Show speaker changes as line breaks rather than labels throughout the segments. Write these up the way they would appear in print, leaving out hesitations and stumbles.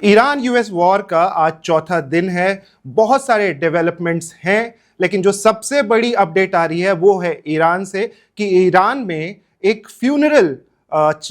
Iran US war का आज चौथा दिन है। बहुत सारे डेवलपमेंट्स हैं, लेकिन जो सबसे बड़ी अपडेट आ रही है वो है ईरान से कि ईरान में एक फ्यूनरल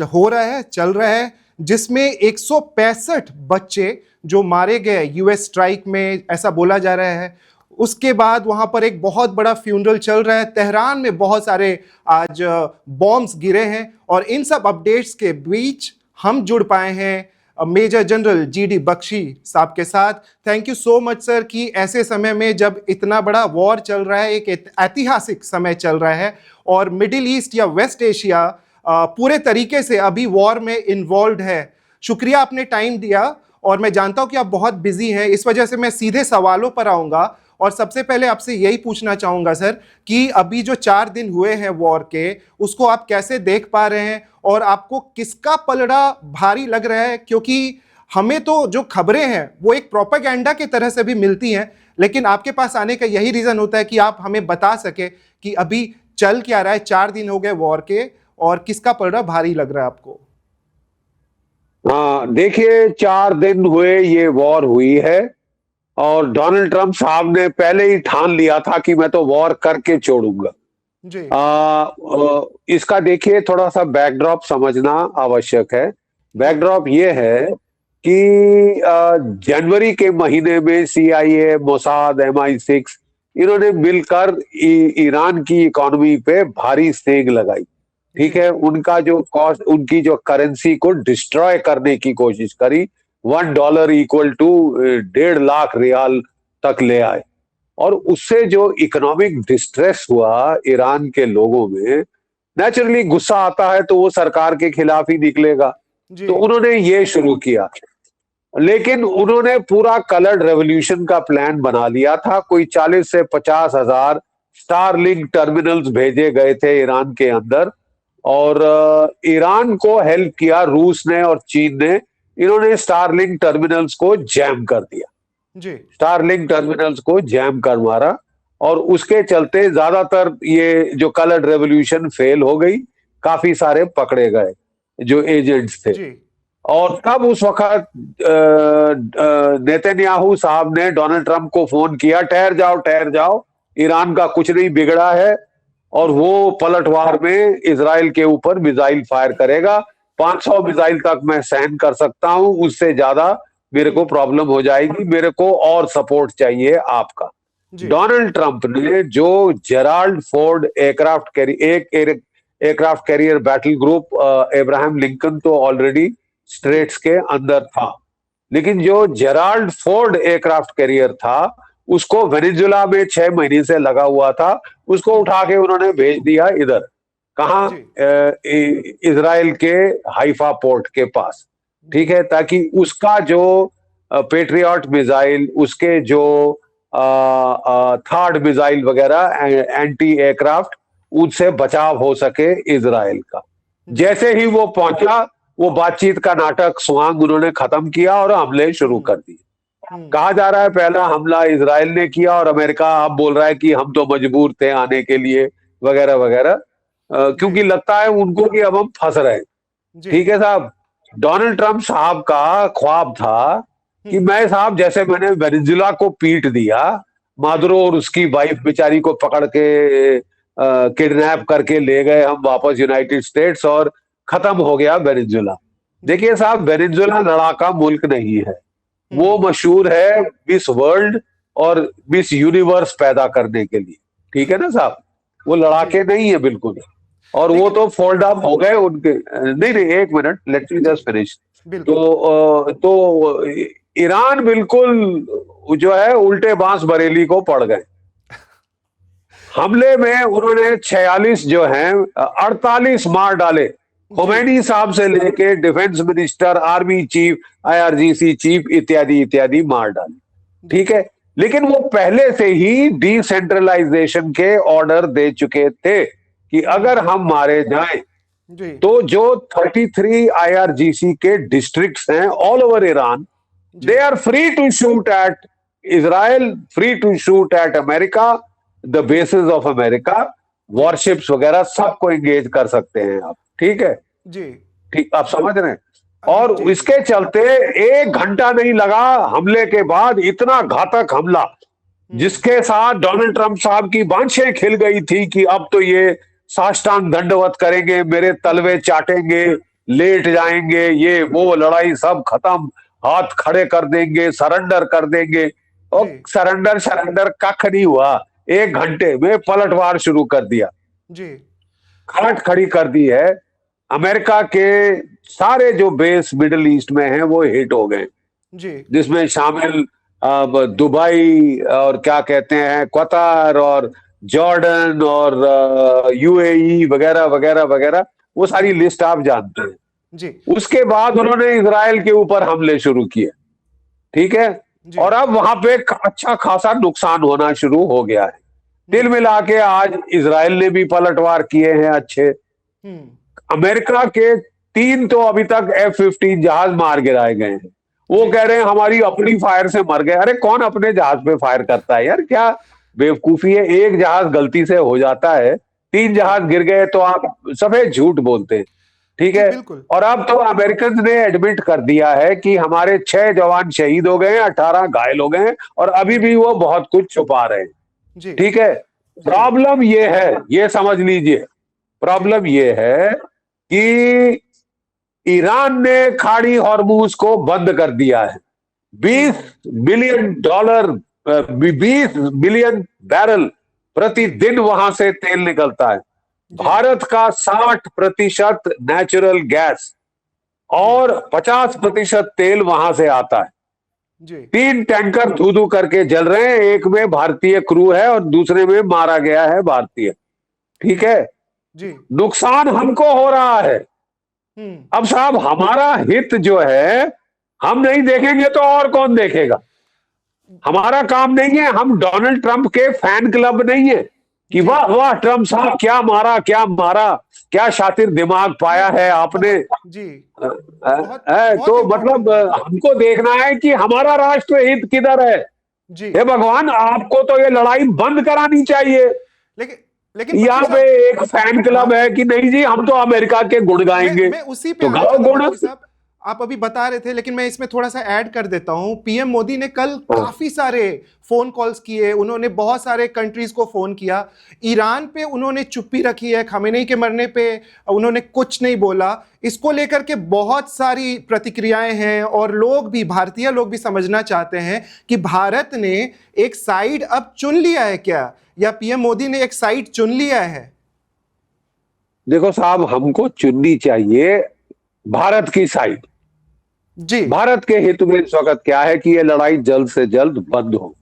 हो रहा है, चल रहा है, जिसमें 165 बच्चे जो मारे गए यूएस स्ट्राइक में, ऐसा बोला जा रहा है। उसके बाद वहां पर एक बहुत बड़ा फ्यूनरल चल रहा है। तेहरान में बहुत सारे आज बॉम्ब्स गिरे हैं और इन सब अपडेट्स के बीच हम जुड़ पाए हैं मेजर जनरल जीडी बख्शी साहब के साथ। Thank you so much sir कि ऐसे समय में जब इतना बड़ा वॉर चल रहा है, एक ऐतिहासिक समय चल रहा है और मिडिल ईस्ट या वेस्ट एशिया पूरे तरीके से अभी वॉर में इन्वॉल्व है। शुक्रिया आपने टाइम दिया और मैं जानता हूं कि आप बहुत बिजी हैं, इस वजह से मैं सीधे सवालों पर आऊंगा। और सबसे पहले आपसे यही पूछना चाहूंगा सर कि अभी जो 4 दिन हुए हैं वॉर के, उसको आप कैसे देख पा रहे हैं और आपको किसका पलड़ा भारी लग रहा है? क्योंकि हमें तो जो खबरें हैं वो एक प्रोपेगेंडा की तरह से भी मिलती हैं, लेकिन आपके पास आने का यही रीजन होता है कि आप हमें बता सके कि अभी चल क्या रहा है। 4 दिन हो गए वॉर के और किसका पलड़ा भारी लग रहा है आपको?
हाँ, देखिए 4 दिन हुए ये वॉर हुई है और डोनाल्ड ट्रंप साहब ने पहले ही ठान लिया था कि मैं तो वॉर करके छोड़ूंगा।
जी
इसका देखिए थोड़ा सा बैकड्रॉप समझना आवश्यक है।
जी
बैकड्रॉप ये है कि जनवरी के महीने में सीआईए, मोसाद, MI6 इन्होंने मिलकर ईरान की इकोनॉमी पे भारी सेंध लगाई। ठीक
जी
है, उनका जो कॉस्ट, उनकी जो करेंसी को डिस्ट्रॉय करने की कोशिश करी। $1 इक्वल टू 1.5 लाख रियाल तक ले आए और उससे जो इकोनॉमिक डिस्ट्रेस हुआ ईरान के लोगों में, नेचुरली गुस्सा आता है तो वो सरकार के खिलाफ ही निकलेगा।
जी
तो उन्होंने ये शुरू किया, लेकिन उन्होंने पूरा कलर्ड रेवोल्यूशन का प्लान बना लिया था। कोई 40 से 50 हजार स्टारलिंक टर्मिनल्स भेजे गए थे ईरान के अंदर और ईरान को हेल्प किया रूस ने और चीन ने। इन्होंने स्टारलिंक टर्मिनल्स को जैम कर दिया,
जी
स्टारलिंक टर्मिनल्स को जैम कर मारा और उसके चलते ज्यादातर ये जो कलर्ड रेवोल्यूशन फेल हो गई। काफी सारे पकड़े गए जो एजेंट्स थे।
जी
और तब उस वक्त नेतन्याहू साहब ने डोनाल्ड ट्रंप को फोन किया, ठहर जाओ ठहर जाओ, ईरान का कुछ नहीं बिगड़ा है और वो पलटवार में इजराइल के ऊपर मिसाइल फायर करेगा। 500 मिसाइल तक मैं सहन कर सकता हूं, उससे ज्यादा मेरे को प्रॉब्लम हो जाएगी, मेरे को और सपोर्ट चाहिए आपका।
जी
डोनाल्ड ट्रंप ने जो Gerald Ford aircraft carrier battle group, Abraham Lincoln तो ऑलरेडी
जी
स्ट्रेट्स के अंदर था, लेकिन जो जेराल्ड फोर्ड एयरक्राफ्ट कैरियर था उसको वेनेजुला में 6 महीने से लगा हुआ था, उसको उठा के उन्होंने भेज दिया इधर। कहा?
जी
इजराइल के हाइफा पोर्ट के पास।
जी
ठीक है, ताकि उसका जो पेट्रियट मिसाइल, उसके जो थर्ड मिसाइल वगैरह, एंटी एयरक्राफ्ट, उनसे बचाव हो सके इजराइल का।
जी
जैसे ही वो पहुंचा, वो बातचीत का नाटक स्वांग उन्होंने खत्म किया और हमले शुरू कर दिए।
हम्म
कहा जा रहा है पहला हमला इजराइल ने किया और अमेरिका अब बोल रहा है कि हम तो मजबूर थे आने के लिए, वगैरह वगैरह,
जी
क्योंकि लगता है उनको कि अब हम फंस रहे हैं।
जी
ठीक है साहब, डोनाल्ड ट्रंप साहब का ख्वाब था कि मैं साहब, जैसे मैंने वेनेजुला को पीट दिया, मादुरो और उसकी वाइफ बेचारी को पकड़ के किडनैप करके ले गए हम वापस यूनाइटेड स्टेट्स और खत्म हो गया वेनेजुला।
जी
देखिए साहब, वेनेजुला लड़ाका मुल्क नहीं है, वो
हम्म
मशहूर है मिस वर्ल्ड और मिस यूनिवर्स पैदा करने के लिए। ठीक है ना साहब, वो
जी
लड़ाके नहीं है बिल्कुल। और वो
लेकिन
तो फोल्ड अप हो गए उनके। नहीं
जी
नहीं, एक मिनट, लेट मी
जी
जस्ट फिनिश।
बिल्कुल
तो ईरान बिल्कुल जो है उल्टे बांस बरेली को पड़ गए। हमले में उन्होंने 46 जो हैं 48 मार डाले।
जी
खोमेनी साहब से लेके defence minister, army chief, IRGC chief इत्यादि इत्यादि मार डाले।
जी
ठीक है, लेकिन वो पहले से ही डिसेंट्रलाइजेशन के ऑर्डर दे चुके थे कि अगर हम मारे जाएं
जी
तो जो 33 IRGC के डिस्ट्रिक्ट्स हैं ऑल ओवर ईरान,
जी
they are free to shoot at Israel, free to shoot at America, the
जी
बेसिस ऑफ अमेरिका,
जी
वॉरशिप्स वगैरह सबको एंगेज कर सकते हैं आप। ठीक है,
जी
ठीक, आप समझ रहे हैं। और
जी
इसके चलते 1 घंटा नहीं लगा हमले के बाद, इतना घातक हमला जिसके साथ डोनाल्ड ट्रंप साहब की बांछें खिल गई थी कि अब तो ये साष्टांग दंडवत करेंगे, मेरे तलवे चाटेंगे, लेट जाएंगे, ये वो लड़ाई सब खत्म, हाथ खड़े कर देंगे, सरेंडर कर देंगे। और
जी
सरेंडर सरेंडर कख नहीं हुआ। 1 घंटे में पलटवार शुरू कर दिया,
जी
खाट खड़ी कर दी है। अमेरिका के सारे जो बेस मिडिल ईस्ट में हैं वो हिट हो गए,
जी
जिसमें शामिल दुबई और क्या कहते हैं कतर और जॉर्डन और यूएई वगैरह वगैरह वगैरह, वो सारी लिस्ट आप जानते हैं।
जी
उसके बाद उन्होंने इजराइल के ऊपर हमले शुरू किए, ठीक है।
जी
और अब वहां पे अच्छा खासा नुकसान होना शुरू हो गया है। तिल
हम्म
मिला के आज इजराइल ने भी पलटवार किए हैं अच्छे।
हम्म
अमेरिका के 3 तो अभी तक F-15 जहाज मार गिराए गए हैं। वो
जी
कह रहे हैं हमारी अपनी फायर से मर गए। अरे कौन अपने जहाज पे फायर करता है यार, क्या बेवकूफी है। एक जहाज गलती से हो जाता है, 3
जी
जहाज गिर गए तो आप सफेद झूठ बोलते हैं, ठीक
जी
है।
बिल्कुल
और अब तो अमेरिकन ने एडमिट कर दिया है कि हमारे 6 जवान शहीद हो गए हैं, 18 घायल हो गए हैं, और अभी भी वो बहुत कुछ छुपा रहे हैं,
जी
ठीक है।
जी
प्रॉब्लम ये है, ये समझ लीजिए,
जी
प्रॉब्लम ये है कि ईरान ने खाड़ी हॉर्मूज को बंद कर दिया है।
हम्म
20 बिलियन डॉलर, 20 बिलियन बैरल
जी
प्रतिदिन वहां से तेल निकलता है।
जी
भारत का 60% नेचुरल गैस
जी
और 50% तेल वहां से आता है।
जी
3 टैंकर धू धू करके जल रहे हैं, एक में भारतीय क्रू है और दूसरे में मारा गया है भारतीय, ठीक है।
जी
नुकसान हमको हो रहा है।
हम्म
अब साहब हमारा हित जो है हम नहीं देखेंगे तो और कौन देखेगा। हमारा काम नहीं है, हम डोनाल्ड ट्रंप के फैन क्लब नहीं है कि
जी
वाह वाह ट्रंप साहब क्या मारा क्या मारा, क्या शातिर दिमाग पाया
नहीं
है आपने।
बहुत जी बहुत बहुत
तो
इम्पोर्टेंट
मतलब
बात है
हमको देखना है कि हमारा राष्ट्र हित किधर है।
जी
हे भगवान, आपको तो ये लड़ाई बंद करानी चाहिए।
लेकिन लेकिन
यहाँ
बकीर
पे
साहब
एक फैन क्लब
हाँ
है कि नहीं जी हम तो अमेरिका के गुण गाएंगे,
मैं उसी पे
तो
आना
गाओ
चाहता हूँ
गुण।
बकीर साहब। आप अभी बता रहे थे लेकिन मैं इसमें थोड़ा सा ऐड कर देता हूँ। पीएम मोदी ने कल
हाँ,
काफी सारे फोन कॉल्स किए, उन्होंने बहुत सारे कंट्रीज को फोन किया। ईरान पे उन्होंने चुप्पी रखी है, खमेनेई के मरने पे उन्होंने कुछ नहीं बोला। इसको लेकर के बहुत सारी प्रतिक्रियाएं हैं और लोग भी, भारतीय लोग भी समझना चाहते हैं कि भारत ने एक साइड अब चुन लिया है क्या, या पीएम मोदी ने एक साइड चुन लिया है।
देखो साहब हमको चुननी चाहिए भारत की साइड।
जी
भारत के हित में इस वक्त क्या है कि ये लड़ाई जल्द से जल्द बंद हो।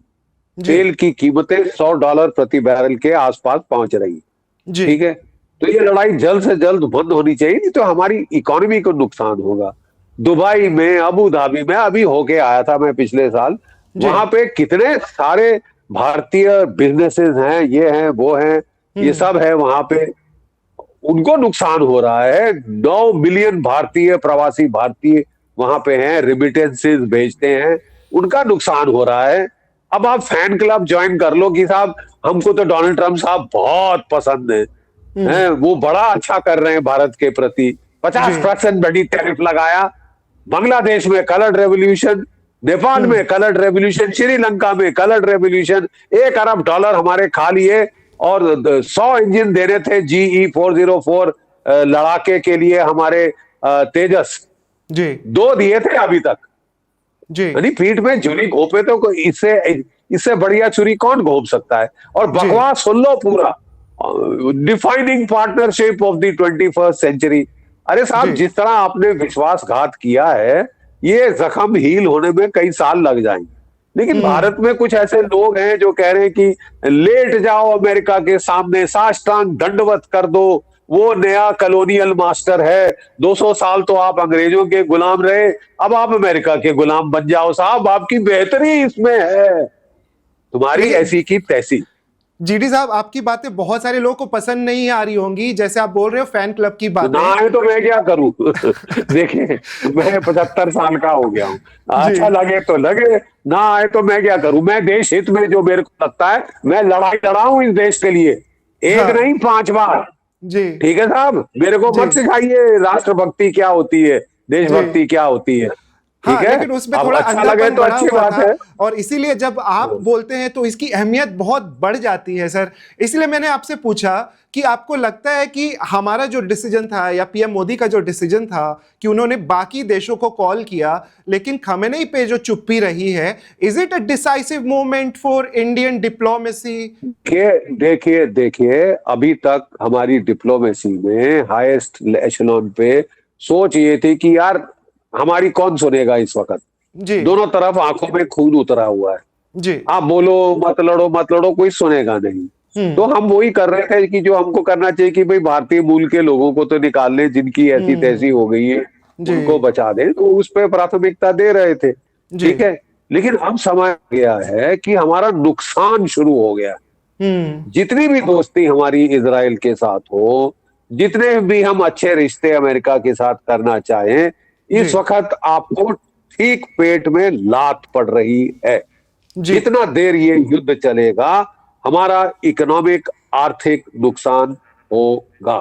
जी
तेल की कीमतें $100 प्रति बैरल के आसपास पहुंच रही,
जी
ठीक है। तो ये लड़ाई जल्द से जल्द बंद होनी चाहिए, नहीं तो हमारी इकोनॉमी को नुकसान होगा। दुबई में, अबू धाबी में अभी होके आया था मैं पिछले साल,
जी
वहां पे कितने सारे भारतीय बिजनेसेस हैं, ये हैं वो हैं, ये
हम्म
सब है वहां पे। उनको नुकसान हो रहा है। 9 मिलियन भारतीय, प्रवासी भारतीय वहां पे हैं, रिमिटेंसेस भेजते हैं, उनका नुकसान हो रहा है। अब आप फैन क्लब ज्वाइन कर लो कि साहब हमको तो डोनाल्ड ट्रंप साहब बहुत पसंद है,
हम्म
हैं वो बड़ा अच्छा कर रहे हैं भारत के प्रति,
जी
50% बड़ी टैरिफ लगाया। बांग्लादेश में कलर्ड रेवोल्यूशन, नेपाल
हम्म
में कलर्ड रेवोल्यूशन, श्रीलंका में कलर्ड रेवोल्यूशन, $1 अरब हमारे खा लिए। और 100 इंजन देने थे GE-404 लड़ाके के लिए हमारे तेजस,
जी
2 दिए थे अभी तक।
जी
यानी पीठ में छुरी घोपे तो इससे इससे बढ़िया छुरी कौन घोप सकता है। और
जी
बकवास सुन लो पूरा, defining partnership of the 21st century. अरे साहब
जी
जिस तरह आपने विश्वासघात किया है, ये जख्म हील होने में कई साल लग जाएंगे। लेकिन
हम्म
भारत में कुछ ऐसे लोग हैं जो कह रहे हैं कि लेट जाओ अमेरिका के सामने, साष्टांग दंडवत कर दो, वो नया कॉलोनियल मास्टर है। 200 साल तो आप अंग्रेजों के गुलाम रहे, अब आप अमेरिका के गुलाम बन जाओ। साहब आपकी बेहतरी इसमें है, तुम्हारी
लेकिन
ऐसी की तैसी।
जीडी साहब, आपकी बातें बहुत सारे लोगों को पसंद नहीं आ रही होंगी, जैसे आप बोल रहे हो फैन क्लब की
ना
बातें।
आए तो मैं क्या करूं। देखिए मैं 75 साल का हो गया हूं,
जी
अच्छा लगे तो लगे, ना आए तो मैं क्या करूं। मैं देश हित में जो मेरे को लगता है, मैं लड़ाई लड़ा हूं इस देश के लिए, एक
हाँ
नहीं 5 बार,
जी
ठीक है साहब। मेरे को
जी
मत सिखाइए राष्ट्रभक्ति क्या होती है। देशभक्ति क्या होती है। ठीक
हाँ,
है,
लेकिन उसमें
अब
थोड़ा
अच्छा लगे
अंधापन
तो
बढ़ा
अच्छी
हुआ
बात
था
है।
और इसीलिए जब आप बोलते हैं तो इसकी अहमियत बहुत बढ़ जाती है सर। इसलिए मैंने आपसे पूछा कि आपको लगता है कि हमारा जो डिसीजन था या पीएम मोदी का जो डिसीजन था कि उन्होंने बाकी देशों को कॉल किया लेकिन खमेनेई पे जो चुप्पी रही है, is it a decisive moment for Indian diplomacy?
देखिए देखिए, अभी तक हमारी डिप्लोमेसी में हाईएस्ट एशेलॉन पे सोच ये थी कि यार हमारी कौन सुनेगा इस वक्त।
जी
दोनों तरफ आंखों में खून उतरा हुआ है।
जी।
आप बोलो मत लड़ो, कोई सुनेगा नहीं। तो
हम्म
हम वही कर रहे थे कि जो हमको करना चाहिए कि भाई भारतीय मूल के लोगों को तो निकाल लें, जिनकी ऐसी तैसी
हम्म।
हो गई है
जी
उनको बचा दें, तो उस पर प्राथमिकता दे रहे थे।
जी।
ठीक है, लेकिन अब समय आ गया है कि हमारा नुकसान शुरू हो गया।
हम्म।
जितनी भी दोस्ती हमारी इजराइल के साथ हो, जितने भी हम अच्छे रिश्ते अमेरिका के साथ करना चाहें,
जी
इस वक्त आपको ठीक पेट में लात पड़ रही है।
जी
जितना देर ये युद्ध चलेगा, हमारा इकोनॉमिक आर्थिक नुकसान होगा।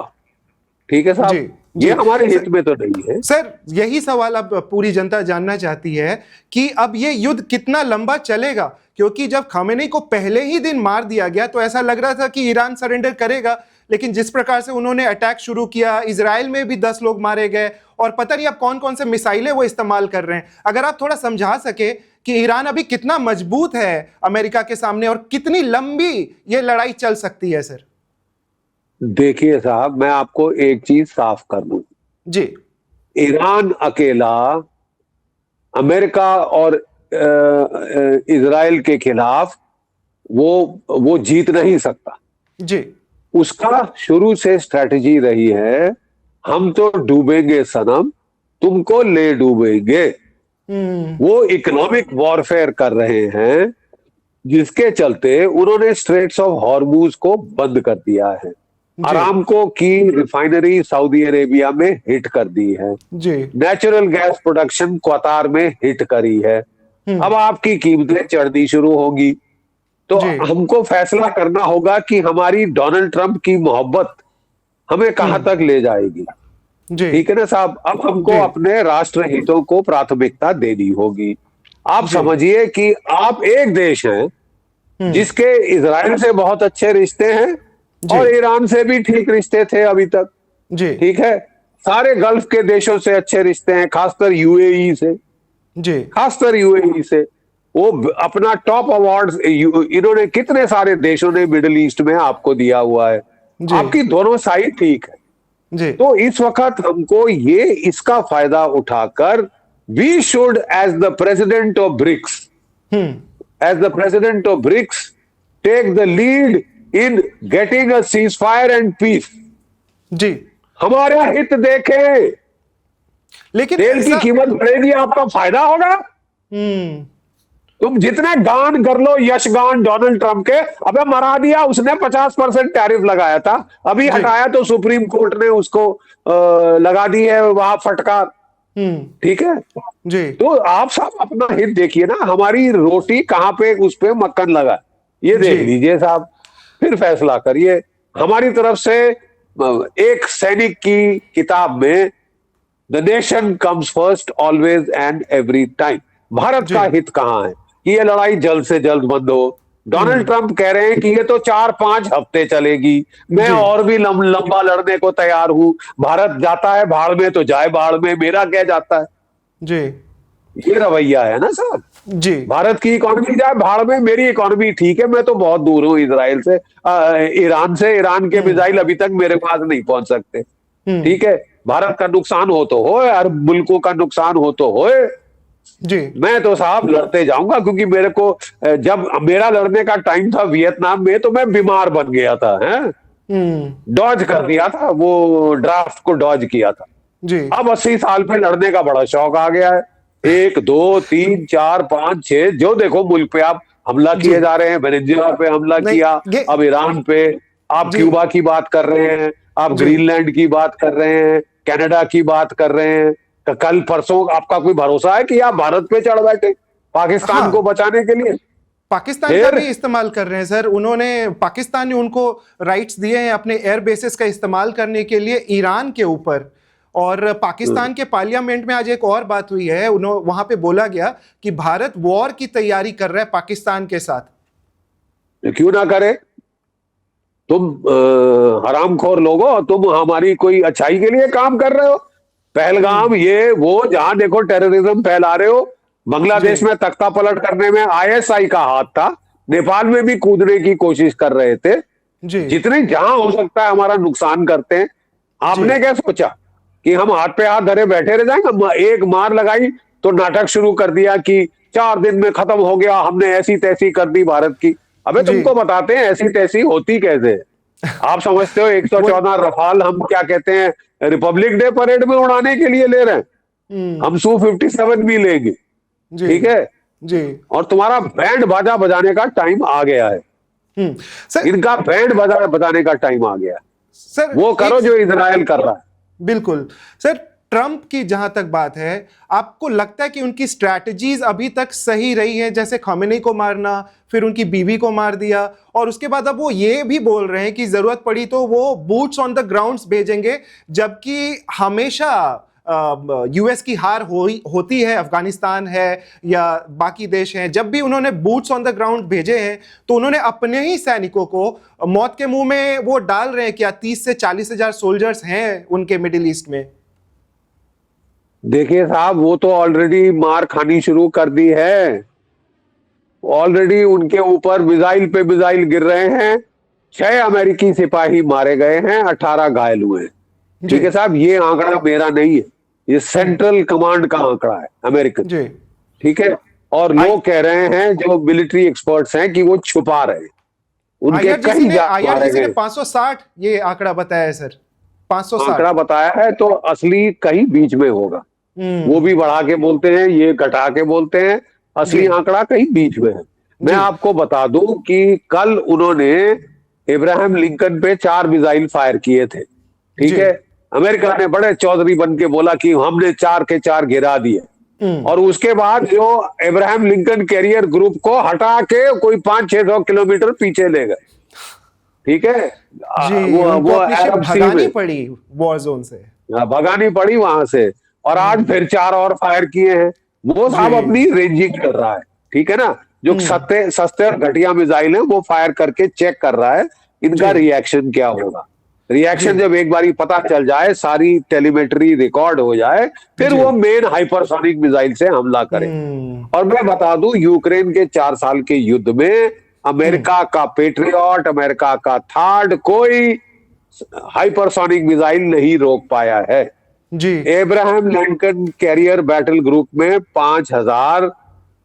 ठीक है
जी
साहब, ये
जी।
हमारे हित में तो नहीं है।
सर यही सवाल अब पूरी जनता जानना चाहती है कि अब ये युद्ध कितना लंबा चलेगा, क्योंकि जब खामेनेई को पहले ही दिन मार दिया गया तो ऐसा लग रहा था कि ईरान सरेंडर करेगा, लेकिन जिस प्रकार से उन्होंने अटैक शुरू किया, इजराइल में भी 10 लोग मारे गए और पता नहीं अब कौन कौन से मिसाइलें वो इस्तेमाल कर रहे हैं। अगर आप थोड़ा समझा सके कि ईरान अभी कितना मजबूत है अमेरिका के सामने और कितनी लंबी ये लड़ाई चल सकती है सर।
देखिए साहब, मैं आपको एक चीज साफ कर दूं।
जी
ईरान अकेला अमेरिका और इजराइल के खिलाफ वो जीत नहीं सकता।
जी।
उसका शुरू से स्ट्रेटजी रही है, हम तो डूबेंगे सनम, तुमको ले डूबेंगे।
हम्म।
वो इकोनॉमिक वॉरफेयर कर रहे हैं, जिसके चलते उन्होंने स्ट्रेट्स ऑफ हॉर्मुज को बंद कर दिया है।
जी
अरामको की रिफाइनरी सऊदी अरेबिया में हिट कर दी है।
जी।
नेचुरल गैस प्रोडक्शन कतार में हिट करी है। अब आपकी कीमतें चढ़नी शुरू होगी। तो
जी
हमको फैसला करना होगा कि हमारी डोनाल्ड ट्रंप की मोहब्बत हमें कहां तक ले जाएगी।
जी
ठीक है ना साहब, अब हमको
जी
अपने राष्ट्र हितों को प्राथमिकता देनी होगी। आप
जी।
समझिए कि आप एक देश हैं जिसके इजराइल से बहुत अच्छे रिश्ते हैं
जी
और ईरान से भी ठीक रिश्ते थे अभी तक।
जी
ठीक है, सारे गल्फ के देशों से अच्छे रिश्ते हैं, खासकर यूएई से।
जी
खासकर यूएई से वो अपना टॉप अवार्ड इन्होंने कितने सारे देशों ने मिडिल ईस्ट में आपको दिया हुआ है।
जी
आपकी दोनों साइड ठीक है।
जी।
तो इस वक्त हमको ये इसका फायदा उठाकर we should as the president of BRICS take the lead in getting a ceasefire and peace.
जी।
हमारा हित देखें,
लेकिन
तेल की
ऐसा
कीमत बढ़ेगी, आपका फायदा होगा। तुम जितने गान कर लो यश गान डोनाल्ड ट्रंप के, अबे मरा दिया उसने, 50% टैरिफ लगाया था, अभी
जी
हटाया तो सुप्रीम कोर्ट ने उसको लगा दी है वहां फटकार। ठीक है,
जी
तो आप साहब अपना हित देखिए ना, हमारी रोटी कहां पे उस पे मक्खन लगा, ये
जी
देख लीजिए साहब, फिर फैसला करिए। हमारी तरफ से एक सैनिक की किताब में the nation comes first always and every time. Bharat
जी।
का हित कहां है कि ये लड़ाई जल्द से जल्द बंद हो। डोनाल्ड ट्रंप कह रहे हैं कि ये तो 4-5 हफ्ते चलेगी, मैं
जी
और भी लंबा लड़ने को तैयार हूं। भारत जाता है भाड़ में तो जाए भाड़ में, मेरा क्या जाता है।
जी
ये रवैया है ना साहब,
जी
भारत की इकोनॉमी जाए भाड़ में, मेरी इकोनॉमी ठीक है, मैं तो बहुत दूर हूं इजराइल से, ईरान से, ईरान के मिसाइल अभी तक मेरे पास नहीं पहुंच सकते। ठीक है, भारत का नुकसान हो तो होए, अरब मुल्कों का नुकसान हो तो होए,
जी
मैं तो साहब लड़ते जाऊंगा। क्योंकि मेरे को जब मेरा लड़ने का टाइम था वियतनाम में, तो मैं बीमार बन गया था, हैं, डॉज कर दिया था, वो ड्राफ्ट को डॉज किया था।
जी
अब 80 साल पे लड़ने का बड़ा शौक आ गया है। 1 2 3 4 5 6 जो देखो मुल्क पे आप हमला
जी।
किए जा रहे हैं। वेनेजुएला पे हमला
नहीं
किया,
ये
अब ईरान पे, आप
जी
क्यूबा की बात कर रहे हैं, आप
जी
ग्रीनलैंड की बात कर रहे हैं, कनाडा की बात कर रहे हैं। कल परसों आपका कोई भरोसा है कि आप भारत पे चढ़ बैठे पाकिस्तान को
हाँ,
बचाने के लिए।
पाकिस्तान का
फिर
भी इस्तेमाल कर रहे हैं सर। उन्होंने पाकिस्तान ने उनको राइट्स दिए हैं अपने एयर बेसिस का इस्तेमाल करने के लिए ईरान के ऊपर। और पाकिस्तान के पार्लियामेंट में आज एक और बात हुई है, वहां पे बोला गया कि भारत वॉर की तैयारी कर रहा है पाकिस्तान के साथ।
क्यों ना करे? तुम हरामखोर लोगो, तुम हमारी कोई अच्छाई के लिए काम कर रहे हो। पहलगाम ये वो जहां देखो टेररिज्म फैला रहे हो। बांग्लादेश में तख्ता पलट करने में आईएसआई का हाथ था, नेपाल में भी कूदने की कोशिश कर रहे थे। जितने जहां हो सकता है हमारा नुकसान करते हैं। आपने क्या सोचा कि हम हाथ पे हाथ धरे बैठे रह जाएंगे? एक मार लगाई तो नाटक शुरू कर दिया कि 4 दिन में खत्म हो गया, हमने ऐसी तैसी कर दी भारत की। अबे तुमको बताते हैं ऐसी तैसी होती कैसे। आप समझते हो 114 रफाल हम क्या कहते हैं रिपब्लिक डे परेड में उड़ाने के लिए ले रहे हैं? हम Su-57 भी लेंगे, ठीक है
जी।
और तुम्हारा बैंड बाजा बजाने का टाइम आ गया है।
सर,
इनका बैंड बाजा बजाने का टाइम आ गया है।
सर
वो करो जो इजराइल कर रहा है।
बिल्कुल सर। ट्रंप की जहां तक बात है, आपको लगता है कि उनकी स्ट्रैटेजीज अभी तक सही रही है? जैसे खमेनी को मारना, फिर उनकी बीवी को मार दिया, और उसके बाद अब वो ये भी बोल रहे हैं कि जरूरत पड़ी तो वो बूट्स ऑन द ग्राउंड्स भेजेंगे, जबकि हमेशा यूएस की हार होती है, अफगानिस्तान है या बाकी देश हैं, जब भी उन्होंने बूट्स ऑन द ग्राउंड भेजे हैं तो उन्होंने अपने ही सैनिकों को मौत के मुंह में वो डाल रहे हैं। क्या 30 से 40 हजार सोल्जर्स हैं उनके मिडिल ईस्ट में?
देखिए साहब, वो तो ऑलरेडी मार खानी शुरू कर दी है। ऑलरेडी उनके ऊपर मिसाइल पे मिसाइल गिर रहे हैं। 6 अमेरिकी सिपाही मारे गए हैं, 18 घायल हुए हैं। ठीक है साहब, ये आंकड़ा मेरा नहीं है, ये सेंट्रल कमांड का आंकड़ा है अमेरिकन। ठीक है, और लोग कह रहे हैं जो मिलिट्री एक्सपर्ट्स हैं कि वो छुपा रहे हैं। उनके कई
IRGC ने 560 ये आंकड़ा बताया है सर। 560
आंकड़ा बताया है, तो असली कहीं बीच में होगा। वो भी बढ़ा के बोलते हैं, ये घटा के बोलते हैं, असली आंकड़ा कहीं बीच में है। मैं आपको बता दूं कि कल उन्होंने इब्राहिम लिंकन पे 4 मिसाइल फायर किए थे। ठीक है, अमेरिका ने बड़े चौधरी बन के बोला कि हमने 4 के 4 गिरा दिए, और उसके बाद जो इब्राहिम लिंकन कैरियर ग्रुप को हटा के कोई 500-600 किलोमीटर पीछे ले गए। ठीक है,
वो भगानी पड़ी वॉर जोन से,
भगानी पड़ी वहां से, और आज फिर 4 और फायर किए हैं। वो साहब अपनी रेंजिंग कर रहा है। ठीक है ना, जो सस्ते और घटिया मिसाइल है वो फायर करके चेक कर रहा है इनका रिएक्शन क्या होगा। रिएक्शन जब एक बारी पता चल जाए, सारी टेलीमेट्री रिकॉर्ड हो जाए, फिर वो मेन हाइपरसोनिक मिसाइल से हमला करे। और मैं बता दूं, यूक्रेन के 4 साल के युद्ध में अमेरिका का पेट्रियट, अमेरिका का थार्ड, कोई हाइपरसोनिक मिसाइल नहीं रोक पाया है। Abraham Lincoln carrier battle group में 5000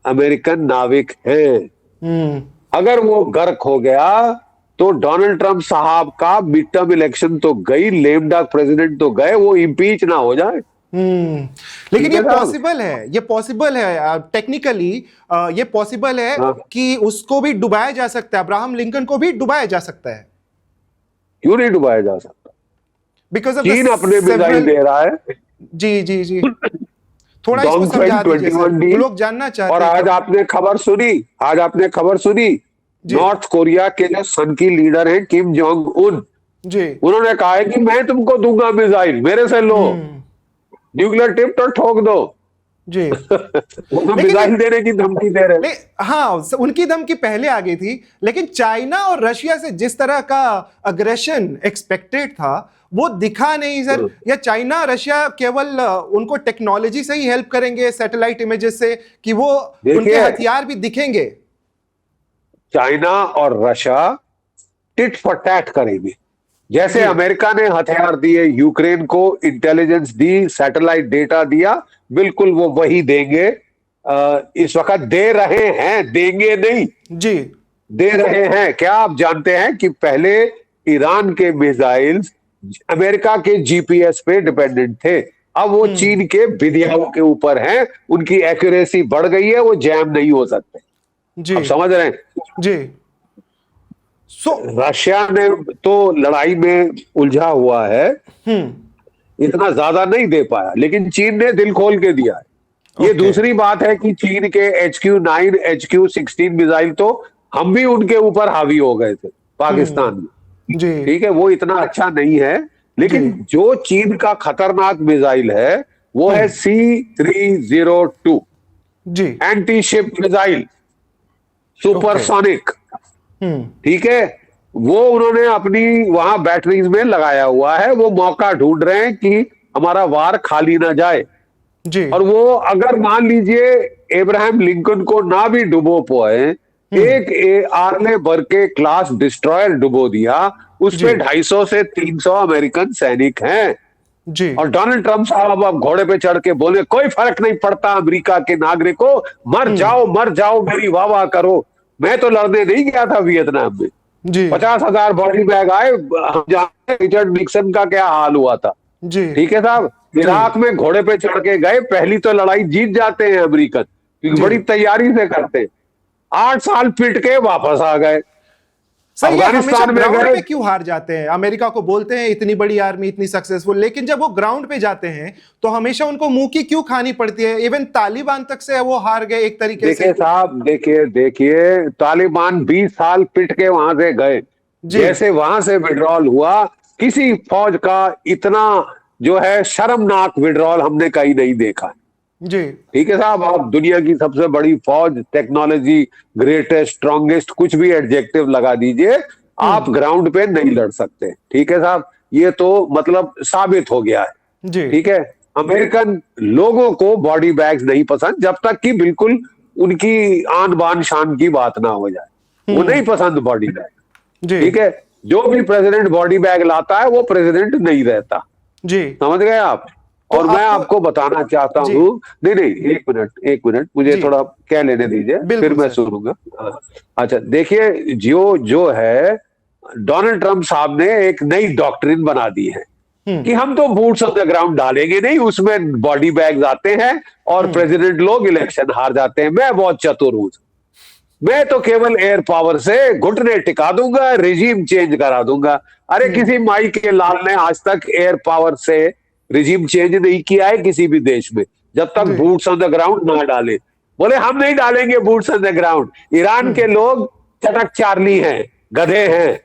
अमेरिकन नाविक हैं। अगर वो गर्क हो गया तो डोनाल्ड ट्रंप साहब का मिड टर्म इलेक्शन तो गई, लेम डक प्रेसिडेंट तो गए, वो इम्पीच ना हो जाए।
लेकिन ये पॉसिबल है, ये पॉसिबल है टेक्निकली, ये पॉसिबल है कि उसको भी डुबाया जा सकता है, अब्राहम लिंकन को भी डुबाया जा सकता है।
क्यों नहीं डुबाया जा सकता?
बिकॉज
चीन अपने मिसाइल दे रहा है।
जी थोड़ा इसको समझा दीजिए, लोग जानना चाहते हैं।
और आज आपने खबर सुनी, नॉर्थ कोरिया के जो सन की लीडर हैं किम जोंग उन, उन्होंने कहा है कि मैं तुमको दूंगा मिसाइल, मेरे से लो, न्यूक्लियर टिप तो ठोक दो। वो मिसाइल देने की धमकी दे रहे।
हाँ, उनकी धमकी पहले आ गई थी, लेकिन चाइना और रशिया से जिस तरह का अग्रेशन एक्सपेक्टेड था वो दिखा नहीं सर। या चाइना रशिया केवल उनको टेक्नोलॉजी से ही हेल्प करेंगे, सैटेलाइट इमेजेस से, कि वो उनके हथियार भी दिखेंगे?
चाइना और रशिया टिट फॉर टैट करेंगे। जैसे अमेरिका ने हथियार दिए यूक्रेन को, इंटेलिजेंस दी, सैटेलाइट डेटा दिया, बिल्कुल वो वही देंगे। इस वक्त दे रहे हैं, देंगे नहीं
जी,
दे रहे हैं। क्या आप जानते हैं कि पहले ईरान के मिसाइल्स अमेरिका के जीपीएस पे डिपेंडेंट थे, अब वो चीन के विधियाओं के ऊपर हैं, उनकी एक्यूरेसी बढ़ गई है, वो जैम नहीं हो सकते जी। आप समझ रहे हैं
जी।
रशिया ने तो लड़ाई में उलझा हुआ है, इतना ज्यादा नहीं दे पाया, लेकिन चीन ने दिल खोल के दिया है। ये दूसरी बात है कि चीन के HQ-9, HQ-16 मिसाइल तो हम भी उनके ऊपर हावी हो गए थे पाकिस्तान में। ठीक है, वो इतना अच्छा नहीं है, लेकिन जो चीन का खतरनाक मिसाइल है वो है C-302
जी।
Anti ship missile, supersonic. ठीक है, वो उन्होंने अपनी वहां बैटरीज में लगाया हुआ है। वो मौका ढूंढ रहे हैं कि हमारा वार खाली ना जाए।
जी।
और वो अगर मान लीजिए एब्राहम लिंकन को ना भी डुबो पाए, एक आर्ले बर्के क्लास डिस्ट्रॉयर डुबो दिया, उस पे 250 से 300 अमेरिकन सैनिक हैं।
जी।
और डोनाल्ड ट्रंप साहब अब घोड़े पे चढ़ के बोले कोई फर्क नहीं पड़ता अमेरिका के नागरिकों, मर जाओ मेरी वाह वाह करो। मैं तो लड़ने नहीं गया था वियतनाम में।
जी।
50,000 बॉडी बैग आए। हम जानते हैं रिचर्ड निक्सन का क्या हाल हुआ था।
जी।
ठीक है साहब, इराक में घोड़े पे चढ़ के गए, पहली तो लड़ाई जीत जाते हैं अमेरिकन, क्योंकि बड़ी तैयारी से करते हैं। 8 साल पिट के वापस आ गए।
सर ये हमेशा
अफगानिस्तान में
ग्राउंड
गए।
पे क्यों हार जाते हैं? अमेरिका को बोलते हैं इतनी बड़ी आर्मी इतनी सक्सेसफुल, लेकिन जब वो ग्राउंड पे जाते हैं तो हमेशा उनको मुंह की क्यों खानी पड़ती है? इवन तालिबान तक से वो हार गए एक तरीके से।
देखिए साहब, देखिए तालिबान 20 साल पिट के वहां से गए। जैसे वहां से विड्रॉल हुआ, किसी फौज का इतना जो है शर्मनाक विड्रॉल हमने कहीं नहीं देखा।
जी।
ठीक है साहब, आप दुनिया की सबसे बड़ी फौज, टेक्नोलॉजी, ग्रेटेस्ट, स्ट्रॉन्गेस्ट, कुछ भी एडजेक्टिव लगा दीजिए, आप ग्राउंड पे नहीं लड़ सकते। ठीक है साहब, ये तो मतलब साबित हो गया है।
जी।
ठीक है, अमेरिकन लोगों को बॉडी बैग्स नहीं पसंद, जब तक कि बिल्कुल उनकी आन बान शान की बात ना हो जाए। वो नहीं पसंद बॉडी बैग।
जी।
ठीक है, जो भी प्रेसिडेंट बॉडी बैग लाता है वो प्रेसिडेंट नहीं रहता।
जी।
समझ गए आप?
तो
और मैं आपको बताना चाहता हूँ, नहीं, एक मिनट मुझे थोड़ा कह लेने दीजिए, फिर मैं सुनूंगा। अच्छा देखिए, जो है डोनाल्ड ट्रंप साहब ने एक नई डॉक्ट्रिन बना दी है कि हम तो बूट्स ऑन द ग्राउंड डालेंगे नहीं, उसमें बॉडी बैग्स आते हैं और प्रेसिडेंट लोग इलेक्शन हार जाते हैं। मैं बहुत चतुर हूं, मैं तो केवल एयर पावर से घुटने टिका दूंगा, रिजीम चेंज करा दूंगा। अरे किसी माई के लाल ने आज तक एयर पावर से रिजीम चेंज नहीं किया है किसी भी देश में, जब तक बूट्स ऑन द ग्राउंड ना डाले। बोले हम नहीं डालेंगे boots on the ground. Iran के लोग चटक चार्ली हैं, गधे हैं,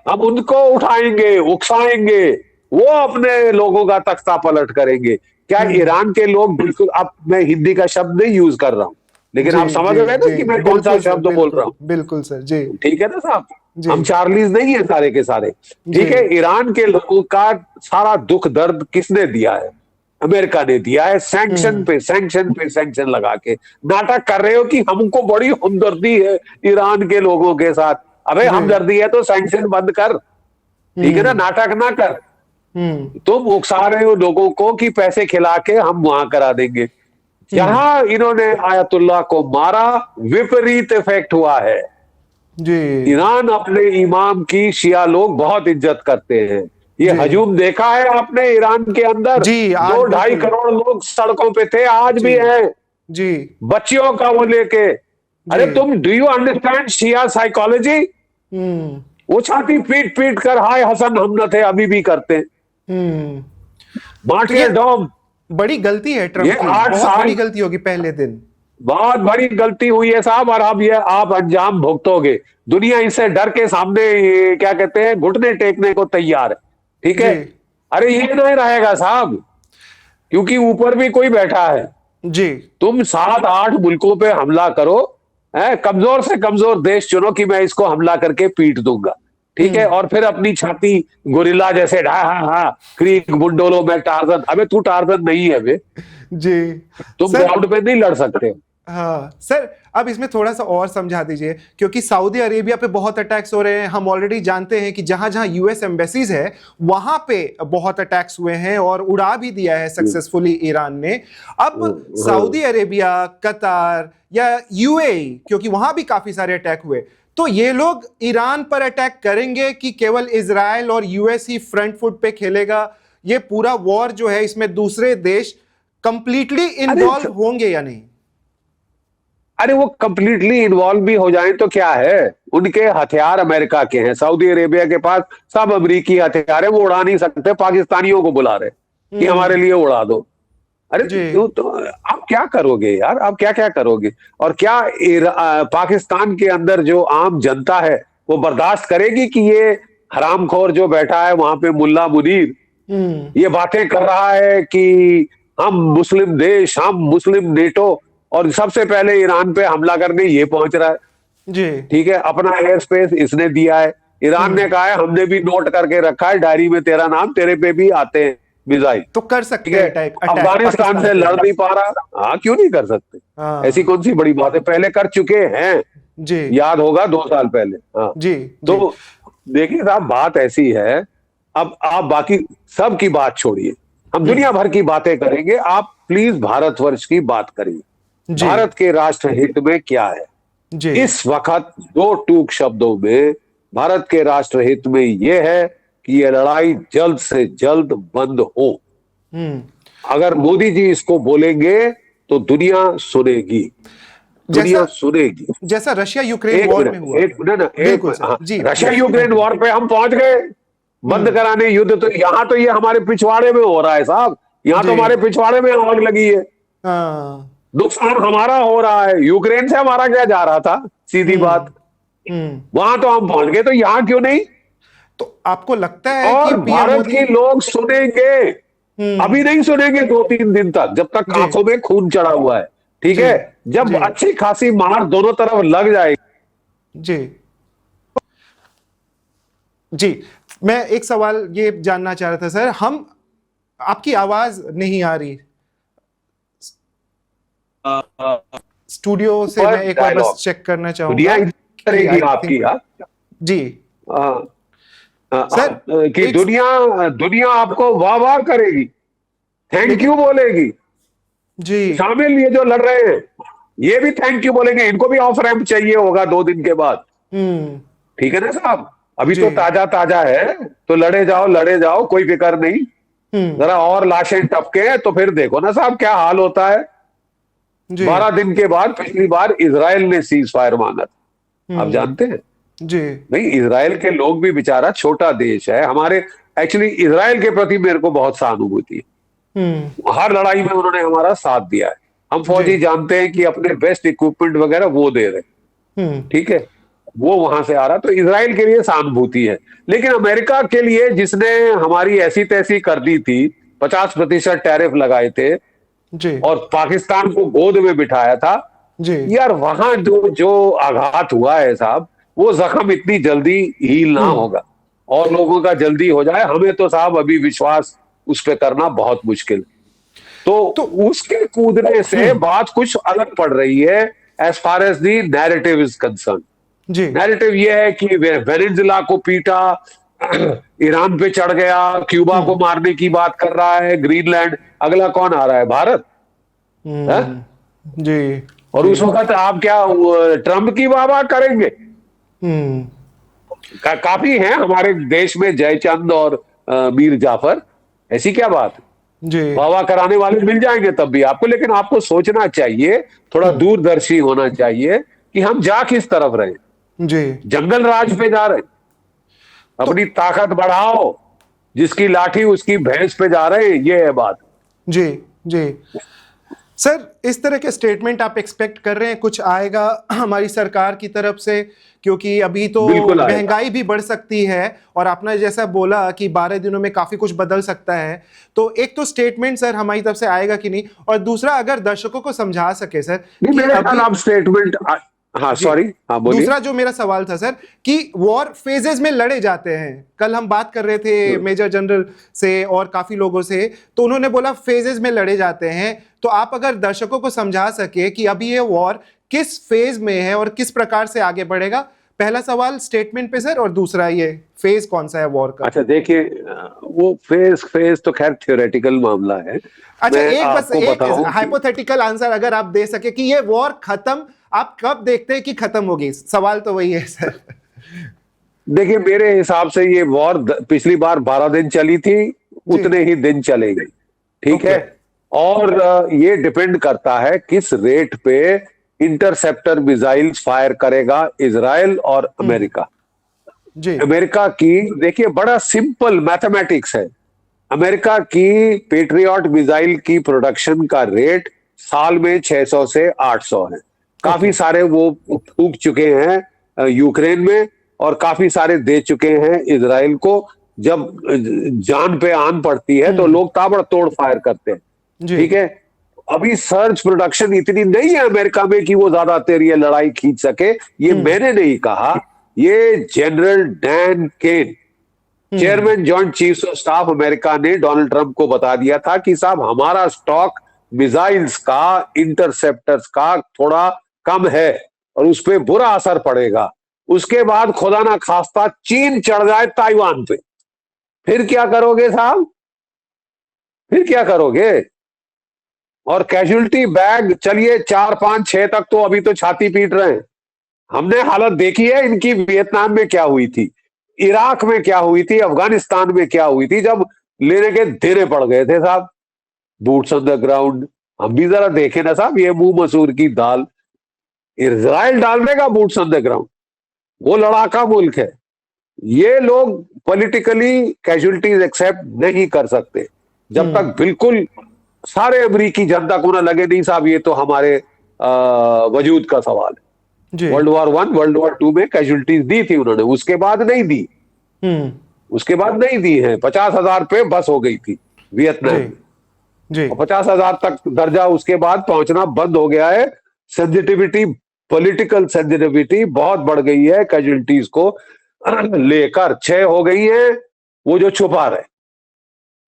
हम उनको उठाएंगे, उकसाएंगे, वो अपने लोगों का तख्ता पलट करेंगे। क्या ईरान के लोग बिल्कुल, अब मैं हिंदी का शब्द नहीं यूज कर रहा हूं, लेकिन आप समझ रहे ना कि मैं कौन सा शब्द बोल रहा हूँ।
बिल्कुल सर जी।
ठीक है ना साहब, हम चार्लीज नहीं है सारे के सारे। ठीक है, ईरान के लोगों का सारा दुख दर्द किसने दिया है? अमेरिका ने दिया है। सैंक्शन पे सैंक्शन लगा के नाटक कर रहे हो कि हमको बड़ी हमदर्दी है ईरान के लोगों के साथ। अबे हमदर्दी है तो सैंक्शन बंद कर। ठीक है ना, नाटक ना कर। तुम उकसा रहे हो लोगों को कि पैसे खिला के हम वहां करा देंगे। यहां इन्होंने आयतुल्लाह को मारा, विपरीत इफेक्ट हुआ है
जी।
ईरान अपने इमाम की शिया लोग बहुत इज्जत करते हैं। ये हजूम देखा है आपने ईरान के अंदर?
जी,
2-2.5 करोड़ लोग सड़कों पे थे, आज भी हैं
जी।
बच्चियों का वो लेके। अरे तुम do you understand Shia psychology? वो छाती पीट पीट कर हाय हसन हम न थे अभी भी करते। मार्टियर डॉम
बड़ी गलती है ट्रंप की, बहुत बड़ी गलती होगी पहले दिन।
बहुत बड़ी गलती हुई है साहब, और अब ये आप अंजाम भुगतोगे। दुनिया इससे डर के सामने क्या कहते हैं, घुटने टेकने को तैयार है। ठीक है, अरे ये नहीं रहेगा साहब, क्योंकि ऊपर भी कोई बैठा है
जी।
तुम 7-8 मुल्कों पे हमला करो, कमजोर से कमजोर देश चुनो कि मैं इसको हमला करके पीट दूंगा। ठीक है, और फिर अपनी छाती गोरिल्ला जैसे क्रीक बुंडोलो में टार्जन। अबे तू टार्जन नहीं है बे
जी,
तुम ग्राउंड पे नहीं लड़ सकते।
हाँ सर, अब इसमें थोड़ा सा और समझा दीजिए, क्योंकि सऊदी अरेबिया पे बहुत अटैक्स हो रहे हैं। हम ऑलरेडी जानते हैं कि जहां जहां यूएस एम्बेसीज है वहां पे बहुत अटैक्स हुए हैं और उड़ा भी दिया है सक्सेसफुली ईरान ने। अब सऊदी अरेबिया, कतार या यूएई, क्योंकि वहां भी काफी सारे अटैक हुए, तो ये लोग ईरान पर अटैक करेंगे कि केवल इजराइल और यूएस ही फ्रंट फुट पे खेलेगा? ये पूरा वॉर जो है इसमें दूसरे देश कंप्लीटली इन्वॉल्व होंगे या नहीं?
अरे वो कंप्लीटली इन्वॉल्व भी हो जाएं तो क्या है, उनके हथियार अमेरिका के हैं। सऊदी अरेबिया के पास सब अमेरिकी हथियार है, वो उड़ा नहीं सकते। पाकिस्तानियों को बुला रहे कि हमारे लिए उड़ा दो। अरे तो आप क्या करोगे यार, आप क्या क्या करोगे? और क्या पाकिस्तान के अंदर जो आम जनता है वो बर्दाश्त करेगी कि ये हरामखोर जो बैठा है वहां पे मुल्ला मुनीर, ये बातें कर रहा है कि हम मुस्लिम देश, हम मुस्लिम नेटो, और सबसे पहले ईरान पे हमला करने ये पहुंच रहा है।
जी।
ठीक है, अपना एयर स्पेस इसने दिया है। ईरान ने कहा है हमने भी नोट करके रखा है डायरी में, तेरा नाम, तेरे पे भी आते हैं मिसाइल।
तो कर
ठीक
सकते
है,
हैं अटैक
अफगानिस्तान
पाकिस्तान
से
पे।
लड़ नहीं पा रहा, हाँ क्यों नहीं कर सकते? ऐसी
हाँ।
कौन सी बड़ी बात है, पहले कर चुके हैं,
जी
याद होगा 2 साल पहले। हाँ,
जी जी।
तो देखिए साहब, बात ऐसी है, अब आप बाकी सब की बात छोड़िए, हम दुनिया भर की बातें करेंगे, आप प्लीज भारतवर्ष की बात करिए।
जी
भारत के राष्ट्र हित में क्या है
जी।
इस वक्त? दो टूक शब्दों में भारत के राष्ट्र हित में यह है कि यह लड़ाई जल्द से जल्द बंद हो।
हम्म।
अगर मोदी जी इसको बोलेंगे तो दुनिया सुनेगी, दुनिया
जैसा
सुनेगी।
जैसा रशिया यूक्रेन
एक
वॉर में
मिनट,
हुआ
एक
था।
मिनट ना, एक
बिल्कुल
मिनट,
सर,
हाँ,
जी
रशिया
जी
यूक्रेन
कंटिन्यू।
वॉर पे हम पहुंच गए बंद कराने युद्ध, तो यहां तो ये हमारे पिछवाड़े में हो रहा है साहब, यहां तो
जी।
हमारे पिछवाड़े में आग लगी है,
हाँ।
नुकसान हमारा हो रहा है। यूक्रेन से हमारा क्या जा रहा था, सीधी बात।
हम्म।
वहां तो हम पहुंच गए, तो यहां क्यों नहीं?
तो आपको लगता है कि
और
पीएम
भारत
मोदी।
के लोग सुनेंगे,
हम्म।
अभी नहीं सुनेंगे 2-3 दिन तक, जब तक
जी
आंखों में खून चढ़ा हुआ है। ठीक
जी
है, जब
जी
अच्छी खासी मार दोनों तरफ लग जाएगी।
जी जी। मैं एक सवाल ये जानना चाह रहा था सर, हम आपकी आवाज नहीं आ रही स्टूडियो से,
पर
मैं एक बार बस
डायलॉग
चेक करना
दुनिया
चाहूंगा
ही
कि
करेगी
आई
आपकी,
थिंक।
हाँ।
जी सर।
कि
एक
दुनिया दुनिया आपको वाह वाह करेगी, थैंक
लेकिन
यू बोलेगी।
जी।
शामिल ये जो लड़ रहे हैं, ये भी थैंक यू बोलेंगे, इनको भी ऑफ रैंप चाहिए होगा 2 दिन के बाद।
हम्म।
ठीक है ना साहब, अभी
जी।
तो ताजा ताजा है, तो लड़े जाओ, कोई फिक्र नहीं।
हम्म।
जरा और लाशें टपके तो फिर देखो ना साहब क्या हाल होता है।
जी।
12 दिन के बाद पिछली बार इजराइल ने सीज फायर मांगा था, आप जानते हैं?
जी।
नहीं, इजराइल के लोग भी बेचारा छोटा देश है हमारे, एक्चुअली इजराइल के प्रति मेरे को बहुत सहानुभूति
हम्म।
है, हर लड़ाई में उन्होंने हमारा साथ दिया है। हम
जी।
फौजी जानते हैं कि अपने बेस्ट इक्विपमेंट वगैरह वो दे रहे,
हम्म।
ठीक है, वो वहां से आ रहा, तो इजराइल के लिए सहानुभूति है। लेकिन अमेरिका के लिए, जिसने हमारी ऐसी तैसी कर दी थी, 50% टैरिफ लगाए थे
जी
और पाकिस्तान को गोद में बिठाया था,
जी।
यार वहां जो जो आघात हुआ है साहब, वो जख्म इतनी जल्दी हील ना
हम्म।
होगा, और लोगों का जल्दी हो जाए, हमें तो साहब अभी विश्वास उस पर करना बहुत मुश्किल। तो
तो
उसके कूदने से बात कुछ अलग पड़ रही है, as far as the narrative is concern.
जी
नैरेटिव ये है कि वेनेजुला को पीटा, ईरान पे चढ़ गया, क्यूबा को मारने की बात कर रहा है, ग्रीनलैंड, अगला कौन आ रहा है? भारत है?
जी
और
जी।
उस वक्त आप क्या ट्रंप की वाह वाह करेंगे?
हम्म।
काफी हैं हमारे देश में जयचंद और मीर जाफर, ऐसी क्या बात है?
जी
वाह वाह कराने वाले मिल जाएंगे तब भी आपको, लेकिन आपको सोचना चाहिए, थोड़ा दूरदर्शी होना चाहिए कि हम जा किस तरफ रहे।
जी।
जंगल राज पे जा रहे,
तो
अपनी ताकत बढ़ाओ, जिसकी लाठी उसकी भैंस पे जा रहे हैं, ये है बात।
जी जी। सर, इस तरह के स्टेटमेंट आप एक्सपेक्ट कर रहे हैं कुछ आएगा हमारी सरकार की तरफ से? क्योंकि अभी तो
बिल्कुल आएगा।
महंगाई भी बढ़ सकती है, और आपने जैसा बोला कि 12 दिनों में काफी कुछ बदल सकता है, तो एक तो स्टेटमेंट सर हमारी तरफ से आएगा कि नहीं? और दूसरा, अगर दर्शकों को समझा सके सर
नहीं,
कि
मेरे ख्याल
अभी।
आप स्टेटमेंट, हाँ
जी।
सॉरी, हाँ बोलिए।
दूसरा जो मेरा सवाल था सर, कि वॉर फेजेस में लड़े जाते हैं। कल हम बात कर रहे थे मेजर जनरल से और काफी लोगों से, तो उन्होंने बोला फेजेस में लड़े जाते हैं। तो आप अगर दर्शकों को समझा सके कि अभी ये वॉर किस फेज में है और किस प्रकार से आगे बढ़ेगा, पहला सवाल स्टेटमेंट पे सर, और दूसरा ये फेज कौन सा है वॉर का?
अच्छा देखिए, वो फेज फेज तो खैर थियोरेटिकल मामला है।
अच्छा,
मैं
एक बस
आपको
एक
बताऊं कि
हाइपोथेटिकल आंसर अगर आप दे सके कि ये वॉर खत्म आप कब देखते हैं कि खत्म होगी? सवाल तो वही है सर।
देखिए, मेरे हिसाब से ये वॉर पिछली बार 12 दिन चली थी, उतने ही दिन चलेगी, ठीक
ओके।
है। और ये डिपेंड करता है किस रेट पे इंटरसेप्टर मिसाइल्स फायर करेगा इजराइल और अमेरिका।
जी
अमेरिका की देखिए, बड़ा सिंपल मैथमेटिक्स है। अमेरिका की पेट्रियट मिसाइल की प्रोडक्शन का रेट साल में 600 से 800 है। काफी सारे वो फूंक चुके हैं यूक्रेन में, और काफी सारे दे चुके हैं इजराइल को। जब जान पे आन पड़ती है तो लोग ताबड़तोड़ फायर करते हैं,
जी
ठीक है। अभी सर्च प्रोडक्शन इतनी नहीं है अमेरिका में कि वो ज्यादा देर ये लड़ाई खींच सके। ये मैंने नहीं कहा, ये general Dan Caine, chairman joint chiefs of staff America ने डोनाल्ड ट्रंप को बता दिया था कि साहब हमारा स्टॉक मिसाइल्स का, इंटरसेप्टर्स का थोड़ा कम है और उस पर बुरा असर पड़ेगा। उसके बाद खुदा ना खास्ता चीन चढ़ जाए ताइवान पे, फिर क्या करोगे साहब, फिर क्या करोगे? और कैजुअलिटी बैग चलिए 4 5 6 तक तो अभी तो छाती पीट रहे हैं। हमने हालत देखी है इनकी, वियतनाम में क्या हुई थी, इराक में क्या हुई थी, अफगानिस्तान में क्या हुई थी, जब लेने के देने पड़ गए थे साहब, बूट्स ऑन द ग्राउंड। हम भी जरा देखें ना साहब, ये मुंह मसूर की दाल इजराइल डाल देगा बूट्स ऑन द ग्राउंड, वो लड़ाका मुल्क है। ये लोग पॉलिटिकली कैजुअलिटीज एक्सेप्ट नहीं कर सकते जब तक बिल्कुल सारे अमेरिकी जनता को ना लगे नहीं साहब ये तो हमारे वजूद का सवाल है। वर्ल्ड वॉर 1, वर्ल्ड वॉर 2 में कैजुअलिटीज दी थी उन्होंने, उसके बाद नहीं दी, उसके बाद नहीं दी है। 50,000 पे बस हो गई थी वियतनाम में,
जी
50,000 तक दर्जा उसके बाद पहुंचना बंद हो गया है। सेंसिटिविटी, पॉलिटिकल सेंसिटिविटी बहुत बढ़ गई है कैजुअलिटीज को लेकर। 6 हो गई है वो जो छुपा रहे।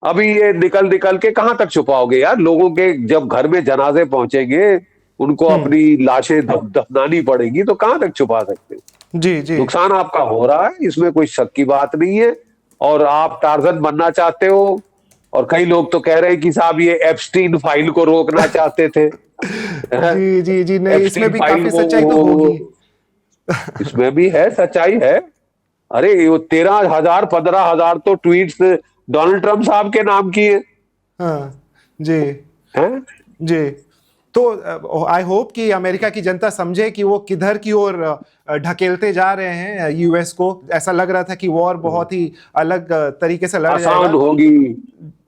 अभी ये निकल निकल के कहां तक छुपाओगे यार? लोगों के जब घर में जनाजे पहुंचेंगे, उनको अपनी लाशें दफनानी पड़ेगी, तो कहां तक छुपा सकते?
जी जी
नुकसान आपका हो रहा है, इसमें कोई शक की बात नहीं है। और आप टार्जन बनना चाहते हो, और कई लोग तो कह रहे हैं कि साहब ये एप्स्टीन फाइल को रोकना चाहते थे।
जी जी जी नहीं, इसमें
एप्स्टीन
भी
फाइल
काफी सच्चाई तो होगी।
इसमें भी है, सच्चाई है। अरे ये 13,000 15,000 तो ट्वीट्स डोनाल्ड ट्रंप साहब के नाम की है।
हाँ जी
हैं?
जी। तो आई होप कि अमेरिका की जनता समझे कि वो किधर की ओर ढकेलते जा रहे हैं यूएस को। ऐसा लग रहा था कि वॉर बहुत ही अलग तरीके से लड़
आसान
जाएगा।
होगी,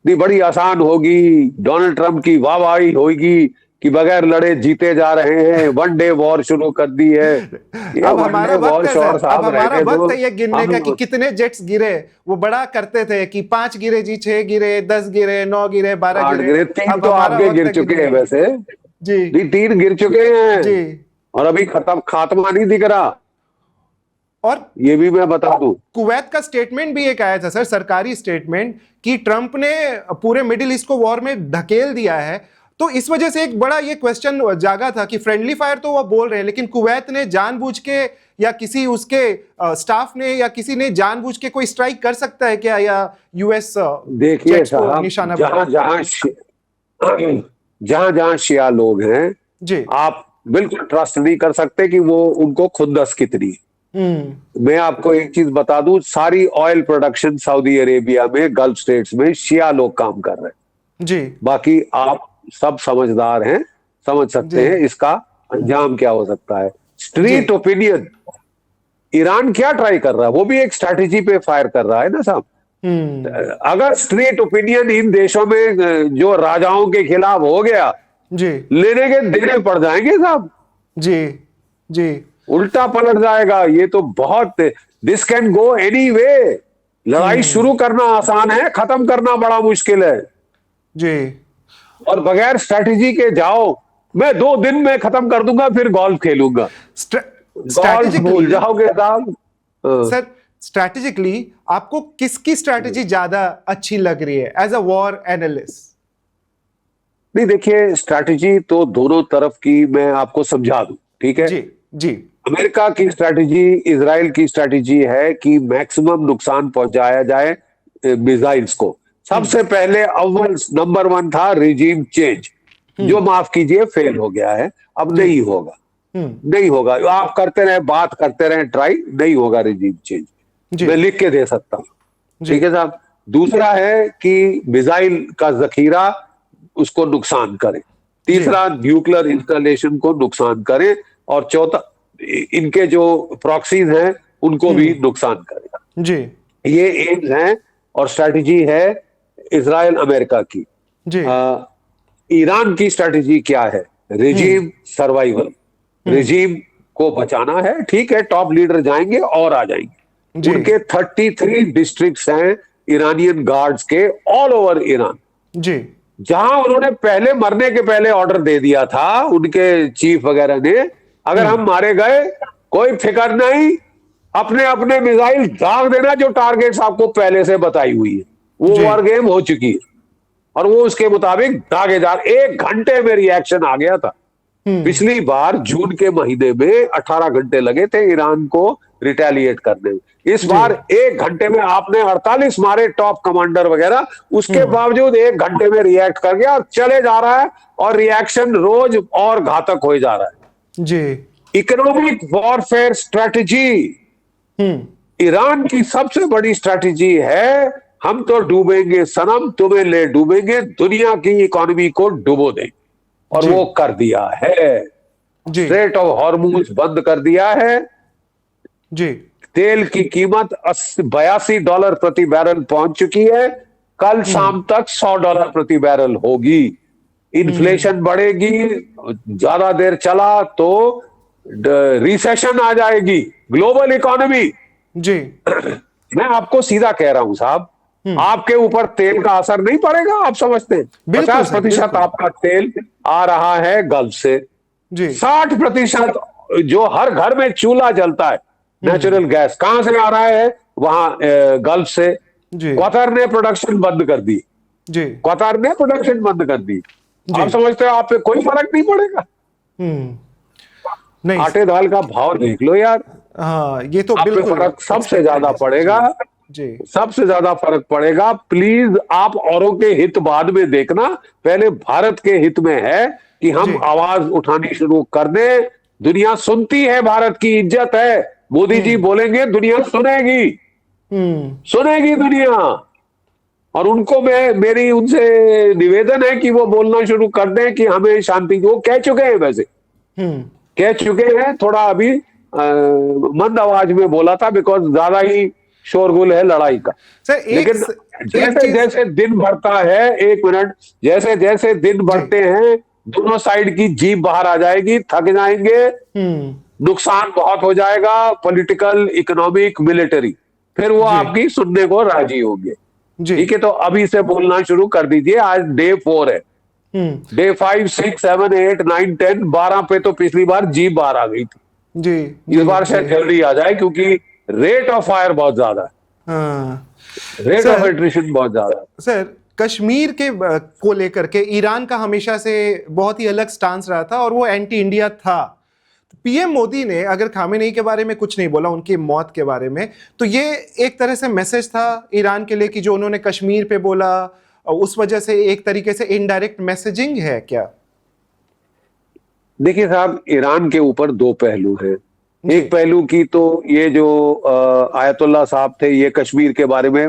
नहीं बड़ी आसान होगी। डोनाल्ड ट्रंप की वाहवाही होगी कि बगैर लड़े जीते जा रहे हैं, वन डे वॉर शुरू कर दी है। ये
अब
वन
हमारा
डे
वक्त
वॉर
है
शोर
सर, अब
साहब
हमारा
रहने दो।
वक्त है ये गिनने का कि
हम
कितने जेट्स गिरे। वो बड़ा करते थे कि 5 गिरे जी, 6 गिरे, 10 गिरे, 9 गिरे, 12
8
गिरे।
गिरे, 3
अब
तो
हमारा
आपके
वक्त
गिर
है
चुके
गिनने
हैं
का।
वैसे।
जी
नहीं 3 गिर चुके हैं,
जी।
और अभी खत्म, खात्मा नहीं दिख रहा,
और
ये भी मैं बता दूं।
कुवैत का स्टेटमेंट भी एक आया था सर, सरकारी स्टेटमेंट, कि ट्रंप ने पूरे मिडिल ईस्ट को वॉर में ढकेल दिया है। तो इस वजह से एक बड़ा ये क्वेश्चन जागा था कि फ्रेंडली फायर तो वो बोल रहे हैं, लेकिन कुवैत ने जानबूझ के या किसी उसके स्टाफ ने या किसी ने जानबूझ के कोई स्ट्राइक कर सकता है क्या, या यूएस
देखिए
जेट्स को
साहब,
निशाना
जहां
बनाए?
जहां शिया लोग हैं,
जी
आप बिल्कुल ट्रस्ट नहीं कर सकते कि वो उनको खुंदस कितनी है। मैं आपको एक चीज बता दूं, सारी ऑयल प्रोडक्शन सऊदी अरेबिया में, गल्फ स्टेट्स में शिया लोग काम कर रहे हैं।
जी
बाकी आप सब समझदार हैं, समझ सकते
जी
हैं इसका अंजाम क्या हो सकता है।
जी
स्ट्रीट ओपिनियन, ईरान क्या ट्राई कर रहा है? वो भी एक स्ट्रैटेजी पे फायर कर रहा है ना साहब। अगर स्ट्रीट ओपिनियन इन देशों में जो राजाओं के खिलाफ हो गया,
जी
लेने के देने पड़ जाएंगे साहब,
जी जी
उल्टा पलट जाएगा। ये तो बहुत, this can go any way. लड़ाई शुरू करना आसान है, खत्म करना बड़ा मुश्किल है।
जी
और बगैर स्ट्रैटेजी के जाओ, मैं 2 दिन में खत्म कर दूंगा, फिर गोल्फ खेलूंगा। गोल्फ भूल
स्ट्रैटेजिकली
जाओगे साहब।
सर, स्ट्रैटेजिकली आपको किसकी स्ट्रैटेजी ज्यादा अच्छी लग रही है एज अ वॉर एनालिस्ट?
नहीं देखिए, स्ट्रैटेजी तो दोनों तरफ की मैं आपको समझा दूं, ठीक है।
जी जी
अमेरिका की स्ट्रैटेजी, इजराइल की स्ट्रैटेजी है कि मैक्सिमम नुकसान पहुंचाया जाए मिसाइल्स को। सबसे पहले अव्वल नंबर 1 था रिजीम चेंज, जो माफ कीजिए फेल हो गया है, अब नहीं होगा, नहीं होगा। आप करते रहे, बात करते रहे, ट्राई नहीं होगा रिजीम चेंज। मैं लिख के दे सकता हूं, ठीक है साहब। दूसरा है कि मिसाइल का जखीरा, उसको नुकसान करे। तीसरा, न्यूक्लियर इंस्टॉलेशन को नुकसान करे। और चौथा, इनके जो प्रॉक्सीज हैं उनको भी नुकसान करेगा।
जी
ये एम्स हैं और स्ट्रैटेजी है इजराइल अमेरिका की।
जी
ईरान की स्ट्रैटेजी क्या है? रिजीम सर्वाइवल, रिजीम को बचाना है, ठीक है। टॉप लीडर जाएंगे और आ जाएंगे,
जी
उनके 33 डिस्ट्रिक्ट्स हैं ईरानियन गार्ड्स के ऑल ओवर ईरान,
जी
जहां उन्होंने पहले मरने के पहले ऑर्डर दे दिया था उनके चीफ वगैरह ने, अगर हम मारे गए कोई फिक्र नहीं, अपने अपने मिसाइल दाग देना जो टारगेट्स आपको पहले से बताई हुई है। वो
जी
वॉर गेम हो चुकी है और वो उसके मुताबिक दागे जा 1 घंटे में रिएक्शन आ गया था। पिछली बार जून के महीने में 18 घंटे लगे थे ईरान को रिटेलिएट करने में, इस
जी
बार 1 घंटे में आपने 48 मारे टॉप कमांडर वगैरह, उसके बावजूद 1 घंटे में रिएक्ट कर गया और चले जा रहा है, और रिएक्शन रोज और घातक हो जा रहा है।
जी
इकोनॉमिक वॉरफेयर स्ट्रेटजी, ईरान की सबसे बड़ी स्ट्रेटजी है हम तो डूबेंगे सनम, तुम्हें ले डूबेंगे, दुनिया की इकोनॉमी को डुबो देंगे, और
जी
वो कर दिया है।
जी
स्ट्रेट ऑफ हॉर्मुज बंद कर दिया है।
जी
तेल की कीमत $82 प्रति बैरल पहुंच चुकी है, कल शाम तक $100 प्रति बैरल होगी। इन्फ्लेशन बढ़ेगी, ज्यादा देर चला तो रिसेशन आ जाएगी ग्लोबल इकोनॉमी।
जी
मैं आपको सीधा कह रहा हूं साहब, आपके ऊपर तेल का असर नहीं पड़ेगा, आप समझते हैं?
बिल्कुल
50%
सर, बिल्कुल।
आपका तेल आ रहा है गल्फ से,
जी
60% जो हर घर में चूल्हा जलता है नेचुरल गैस कहां से आ रहा है? वहां गल्फ से।
जी
कतर ने प्रोडक्शन बंद कर दी,
जी
कतर ने प्रोडक्शन बंद कर दी।
जी।
आप समझते हो आप पे कोई फर्क नहीं पड़ेगा?
नहीं
आटे दाल का भाव देख लो यार,
हाँ, ये तो
आप पे
बिल्कुल
फर्क सबसे ज्यादा पड़ेगा,
जी
सबसे ज्यादा फर्क पड़ेगा। प्लीज आप औरों के हित बाद में देखना, पहले भारत के हित में है कि हम
जी।
आवाज उठानी शुरू कर दें। दुनिया सुनती है, भारत की इज्जत है, मोदी जी बोलेंगे दुनिया सुनेगी, सुनेगी दुनिया। और उनको मेरी उनसे निवेदन है कि वो बोलना शुरू कर दें कि हमें शांति, वो कह चुके हैं, वैसे कह चुके हैं, थोड़ा अभी मंद आवाज में बोला था बिकॉज ज्यादा ही शोरगुल है लड़ाई का।
सर
लेकिन जैसे जैसे दिन बढ़ता है, 1 मिनट, जैसे जैसे दिन बढ़ते हैं दोनों साइड की जीभ बाहर आ जाएगी, थक जाएंगे, नुकसान बहुत हो जाएगा, पॉलिटिकल, इकोनॉमिक, मिलिट्री, फिर वो आपकी सुनने को राजी होंगे। ठीक है, तो अभी से बोलना शुरू कर दीजिए। आज डे 4 है, डे 5, 6, 7, 8, 9, 10, 12 पे तो पिछली बार जीप बाहर आ गई थी,
जी
इस बार शायद जल्दी आ जाए क्योंकि रेट ऑफ फायर बहुत ज्यादा है,
हाँ।
रेट ऑफ एट्रिशन बहुत ज्यादा है।
सर, कश्मीर के को लेकर के ईरान का हमेशा से बहुत ही अलग स्टांस रहा था और वो एंटी इंडिया था। पीएम मोदी ने अगर खामेनेई के बारे में कुछ नहीं बोला, उनकी मौत के बारे में, तो ये एक तरह से मैसेज था ईरान के लिए कि जो उन्होंने कश्मीर पे बोला, उस वजह से एक तरीके से इनडायरेक्ट मैसेजिंग है क्या?
देखिए साहब, ईरान के ऊपर 2 पहलू हैं। एक पहलू की तो ये जो आयतुल्ला साहब थे, ये कश्मीर के बारे में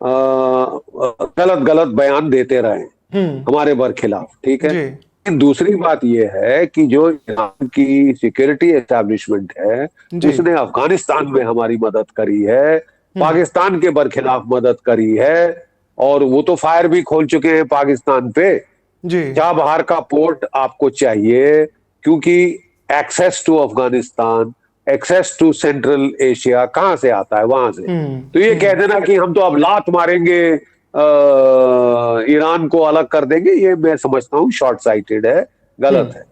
गलत गलत बयान देते रहे हमारे बरखिलाफ, ठीक है। दूसरी बात यह है कि जो ईरान की सिक्योरिटी एस्टैब्लिशमेंट है उसने अफगानिस्तान में हमारी मदद करी है, पाकिस्तान के बरखिलाफ मदद करी है, और वो तो फायर भी खोल चुके हैं पाकिस्तान पे। चाबहार का पोर्ट आपको चाहिए क्योंकि access to Afghanistan, access to central Asia कहां से आता है? वहां से। तो ये कह देना कि हम तो अब लात मारेंगे, ईरान को अलग कर देंगे, ये मैं समझता हूं शॉर्ट साइटेड है, गलत है,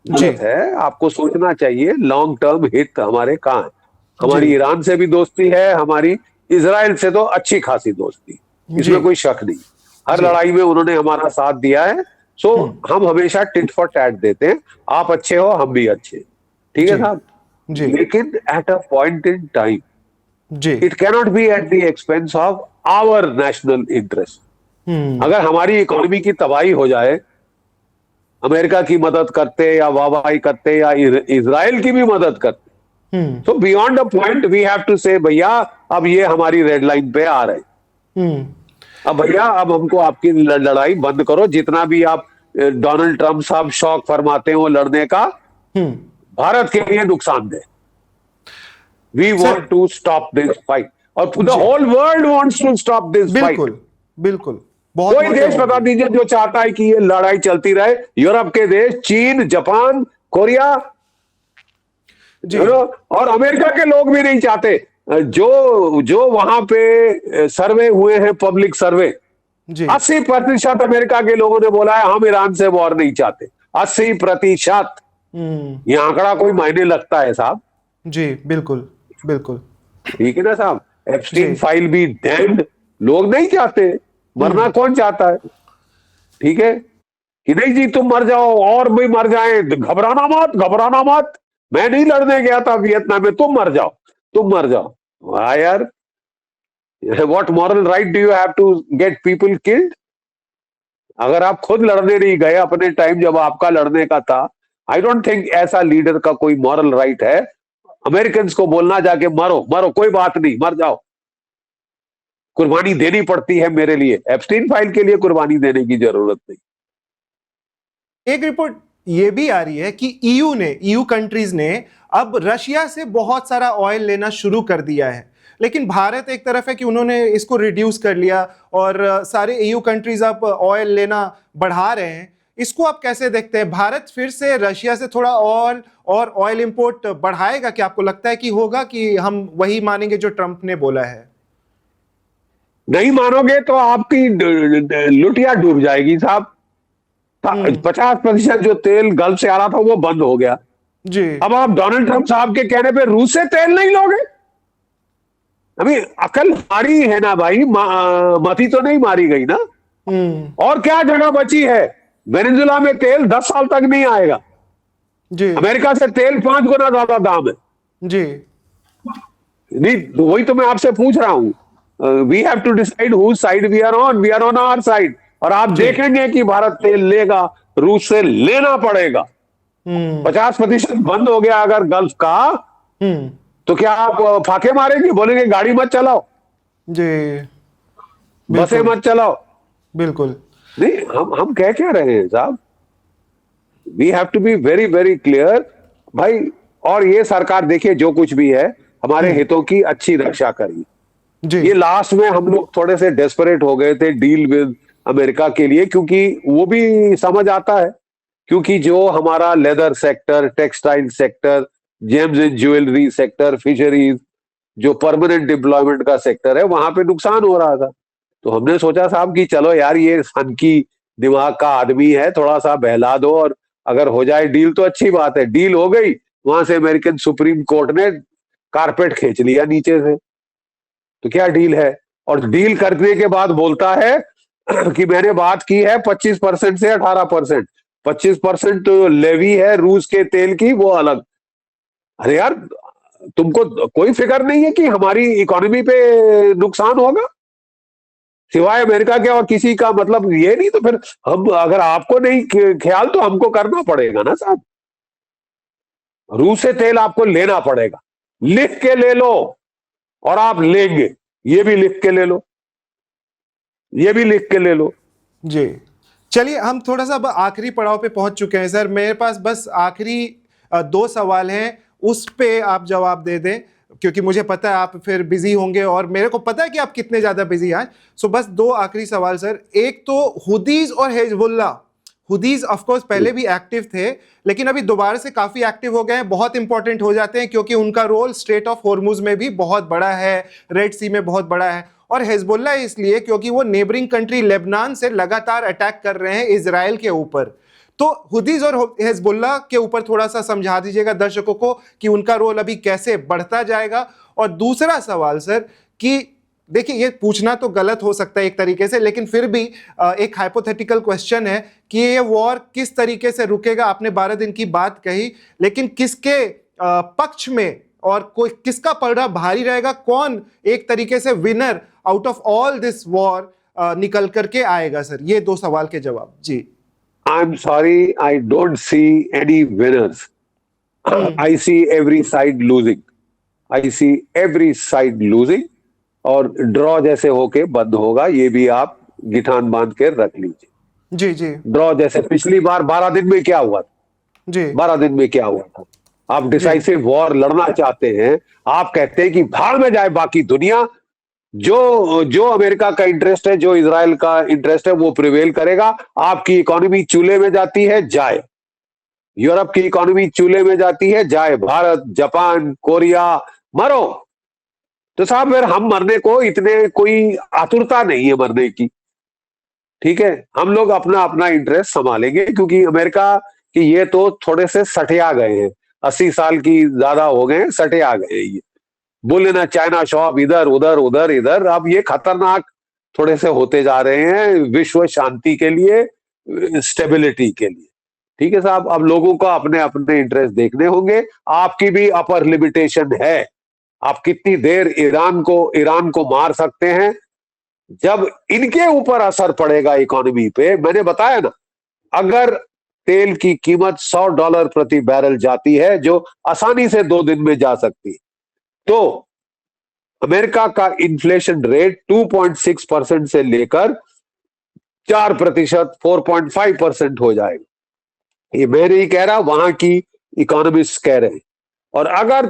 गलत है। आपको सोचना चाहिए लॉन्ग टर्म हित हमारे कहां है। हमारी ईरान से भी दोस्ती है, हमारी इजराइल से तो अच्छी खासी दोस्ती, इसमें कोई शक नहीं। हर लड़ाई में उन्होंने हमारा साथ दिया है, सो हम हमेशा टिट फॉर टैट देते हैं, आप अच्छे हो हम भी अच्छे, ठीक है साहब। लेकिन at a point in time it cannot be at the expense of our national interest. अगर हमारी इकोनॉमी की तबाही हो जाए, अमेरिका की मदद करते या वाहवाही करते या इजराइल की भी मदद करते, तो beyond a point we have to say भैया अब ये हमारी रेड लाइन पे आ रहे, अब भैया अब हमको आपकी लड़ाई बंद करो, जितना भी आप डोनाल्ड ट्रंप साहब शौक फरमाते हैं वो लड़ने का, भारत के लिए नुकसानदेह। We want to stop this fight और the whole world wants to stop this fight.
बिल्कुल बिल्कुल।
कोई देश बता दीजिए जो चाहता है कि ये लड़ाई चलती रहे। यूरोप के देश, चीन, जापान, कोरिया और अमेरिका के लोग भी नहीं चाहते जो जो वहां पे सर्वे हुए हैं, पब्लिक सर्वे,
जी
80% अमेरिका के लोगों ने बोला है हम ईरान से वॉर नहीं चाहते। 80%।
हम्म
ये आंकड़ा कोई मायने लगता है साहब?
जी बिल्कुल बिल्कुल
ठीक है ना साहब?
जी
एप्स्टीन फाइल भी डैम्ड। लोग नहीं चाहते, मरना
हम्म
कौन चाहता है? ठीक है कि नहीं जी, तुम मर जाओ और भी मर जाए, घबराना मत, घबराना मत। मैं नहीं लड़ने गया था वियतनाम में, तुम मर जाओ, तुम मर जाओ। वाह यार, what moral right do you have to get people killed? अगर आप खुद लड़ने नहीं गए अपने टाइम जब आपका लड़ने का था, आई डोंट थिंक ऐसा लीडर का कोई मॉरल राइट है अमेरिकन को बोलना जाके मरो मरो, कोई बात नहीं, मर जाओ। कुर्बानी देनी पड़ती है मेरे लिए, एप्स्टीन फाइल के लिए कुर्बानी देने की जरूरत नहीं।
एक रिपोर्ट ये भी आ रही है कि ईयू कंट्रीज ने अब रशिया से बहुत सारा ऑयल लेना शुरू कर दिया है, लेकिन भारत एक तरफ है कि उन्होंने इसको रिड्यूस कर लिया और सारे ईयू कंट्रीज अब ऑयल लेना बढ़ा रहे हैं। इसको आप कैसे देखते हैं? भारत फिर से रशिया से थोड़ा ऑयल इंपोर्ट बढ़ाएगा? क्या आपको लगता है कि होगा, कि हम वही मानेंगे जो ट्रंप ने बोला है?
नहीं मानोगे तो आपकी लुटिया डूब जाएगी साहब।
हम्म
50% जो तेल गल्फ से आ रहा था वो बंद हो गया।
जी
अब आप डोनाल्ड ट्रंप साहब के कहने पे रूस से तेल नहीं लोगे? अभी अकल मारी है ना भाई, मती तो नहीं मारी गई ना।
हम्म
और क्या जगह बची है? वेनेजुला में तेल 10 साल तक नहीं आएगा।
जी
अमेरिका से तेल 5 गुना ज्यादा दाम है।
जी
नहीं तो वही तो मैं आपसे पूछ रहा हूं, we have to decide whose side we are on our side. और आप
जी
देखेंगे कि भारत तेल लेगा, रूस से लेना पड़ेगा।
हम्म
50% बंद हो गया अगर गल्फ का,
हम्म
तो क्या आप फाके मारेंगे, बोलेंगे गाड़ी मत चलाओ,
जी
बसें
बिल्कुल
मत चलाओ?
बिल्कुल
नहीं, हम कह क्या रहे हैं साहब? We have to be very very clear भाई। और ये सरकार देखिए जो कुछ भी है हमारे
हम्म
हितों की अच्छी रक्षा करेगी।
जी
ये लास्ट में हम लोग थोड़े से डेस्परेट हो गए थे डील विद अमेरिका के लिए, क्योंकि वो भी समझ आता है, क्योंकि जो हमारा leather sector, textile sector, James and jewellery sector, fisheries, जो परमानेंट एम्प्लॉयमेंट का सेक्टर है, वहां पे नुकसान हो रहा था। तो हमने सोचा साहब कि चलो यार, ये हनकी दिमाग का आदमी है, थोड़ा सा बहला दो और अगर हो जाए डील तो अच्छी बात है। डील हो गई, वहां से अमेरिकन सुप्रीम कोर्ट ने कारपेट खींच लिया नीचे से। तो क्या डील है? और डील करने के बाद बोलता है कि मैंने बात की है 25% से 18%। 25% तो लेवी है रूस के तेल की, वो अलग। अरे यार, तुमको कोई फिक्र नहीं है कि हमारी इकोनॉमी पे नुकसान होगा सिवाय अमेरिका के और किसी का? मतलब ये नहीं तो फिर हम, अगर आपको नहीं ख्याल तो हमको करना पड़ेगा ना साहब। रूस से तेल आपको लेना पड़ेगा, लिख के ले लो। और आप लेंगे, ये भी लिख के ले लो, ये भी लिख के ले लो।
जी चलिए, हम थोड़ा सा अब आखिरी पड़ाव पे पहुंच चुके हैं सर। मेरे पास बस आखिरी दो सवाल हैं, उस पे आप जवाब दे दें, क्योंकि मुझे पता है आप फिर बिजी होंगे और मेरे को पता है कि आप कितने ज्यादा बिजी हैं। सो बस दो आखिरी सवाल सर। एक तो हुदीज और हिजबुल्ला। हुदीज ऑफ कोर्स पहले भी एक्टिव थे, लेकिन अभी दोबारा से काफी एक्टिव हो गए हैं, बहुत इंपॉर्टेंट हो जाते हैं, क्योंकि उनका रोल स्ट्रेट ऑफ होर्मुज में भी बहुत बड़ा है, रेड सी में बहुत बड़ा है। और हिजबुल्ला इसलिए क्योंकि वो नेबरिंग कंट्री लेबनान से लगातार अटैक कर रहे हैं इजराइल के ऊपर। तो हुदीज और हिजबुल्ला के ऊपर थोड़ा सा समझा दीजिएगा दर्शकों को कि उनका रोल अभी कैसे बढ़ता जाएगा। और दूसरा सवाल सर, कि देखिए ये पूछना तो गलत हो सकता है एक तरीके से, लेकिन फिर भी एक हाइपोथेटिकल क्वेश्चन है कि ये वॉर किस तरीके से रुकेगा। आपने 12 दिन की बात कही, लेकिन किसके पक्ष में और कोई किसका पलड़ा भारी रहेगा? कौन एक तरीके से winner out of all this war निकल करके आएगा सर? ये दो सवाल के जवाब जी।
I am sorry, I don't see any winners. I see every side losing. I see every side losing. और ड्रॉ जैसे होके बंद होगा, ये भी आप गिठान बांध के रख लीजिए।
जी जी
ड्रॉ जैसे पिछली बार 12 दिन में क्या हुआ था?
जी
12 दिन में क्या हुआ था? आप
जी
डिसाइसिव वॉर लड़ना चाहते हैं, आप कहते हैं कि भाड़ में जाए बाकी दुनिया, जो जो अमेरिका का इंटरेस्ट है, जो इजराइल का इंटरेस्ट है, वो प्रिवेल करेगा। आपकी इकोनॉमी चूल्हे में जाती है, जाए। यूरोप की इकोनॉमी चूल्हे में जाती है, जाए। भारत, जापान, कोरिया, मरो। तो साहब फिर हम मरने को इतने कोई आतुरता नहीं है मरने की, ठीक है। हम लोग अपना अपना इंटरेस्ट संभालेंगे, क्योंकि अमेरिका की ये तो थोड़े से सटिया गए हैं, 80 साल की ज्यादा हो गए हैं, सटिया गए हैं ये, बोले ना चाइना शॉप, इधर उधर उधर इधर। अब ये खतरनाक थोड़े से होते जा रहे हैं विश्व शांति के लिए, स्टेबिलिटी के लिए, ठीक है साहब। अब लोगों को अपने अपने इंटरेस्ट देखने होंगे। आपकी भी अपर लिमिटेशन है, आप कितनी देर ईरान को मार सकते हैं। जब इनके ऊपर असर पड़ेगा इकोनॉमी पे, मैंने बताया ना, अगर तेल की कीमत $100 प्रति बैरल जाती है, जो आसानी से 2 दिन में जा सकती, तो अमेरिका का इन्फ्लेशन रेट 2.6% से लेकर 4%, 4.5% हो जाएगा। ये मैं नहीं कह रहा, वहां की इकोनॉमिस्ट कह रहे हैं। और अगर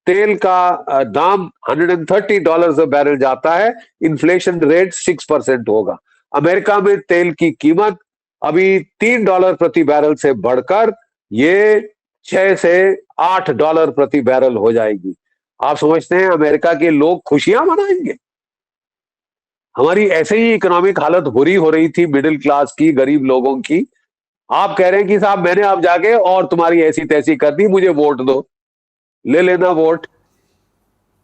तेल का दाम $130 बैरल जाता है, इन्फ्लेशन रेट 6% होगा। अमेरिका में तेल की कीमत अभी $3 प्रति बैरल से बढ़कर ये $6 से $8 प्रति बैरल हो जाएगी। आप समझते हैं अमेरिका के लोग खुशियां मनाएंगे? हमारी ऐसे ही इकोनॉमिक हालत बुरी हो रही थी, मिडिल क्लास की, गरीब लोगों की। आप कह रहे हैं कि साहब मैंने अब जाके और तुम्हारी ऐसी तैसी कर दी, मुझे वोट दो, ले लेना वोट।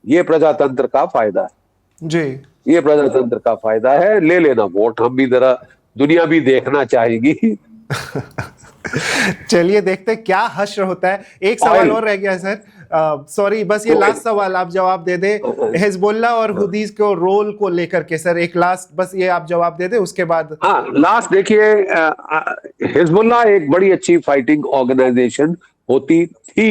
ये प्रजातंत्र का फायदा है
जी।
ये प्रजातंत्र का फायदा है, ले लेना वोट। हम भी जरा दुनिया भी देखना चाहेगी।
चलिए देखते हैं क्या हश्र होता है। एक सवाल और रह गया सर, सॉरी, बस ये लास्ट सवाल आप जवाब दे दे। हिजबुल्लाह और हुदीस को रोल को लेकर के सर एक लास्ट, बस ये आप जवाब दे दे, उसके बाद।
हाँ, लास्ट देखिए, हिजबुल्लाह एक बड़ी अच्छी फाइटिंग ऑर्गेनाइजेशन होती थी।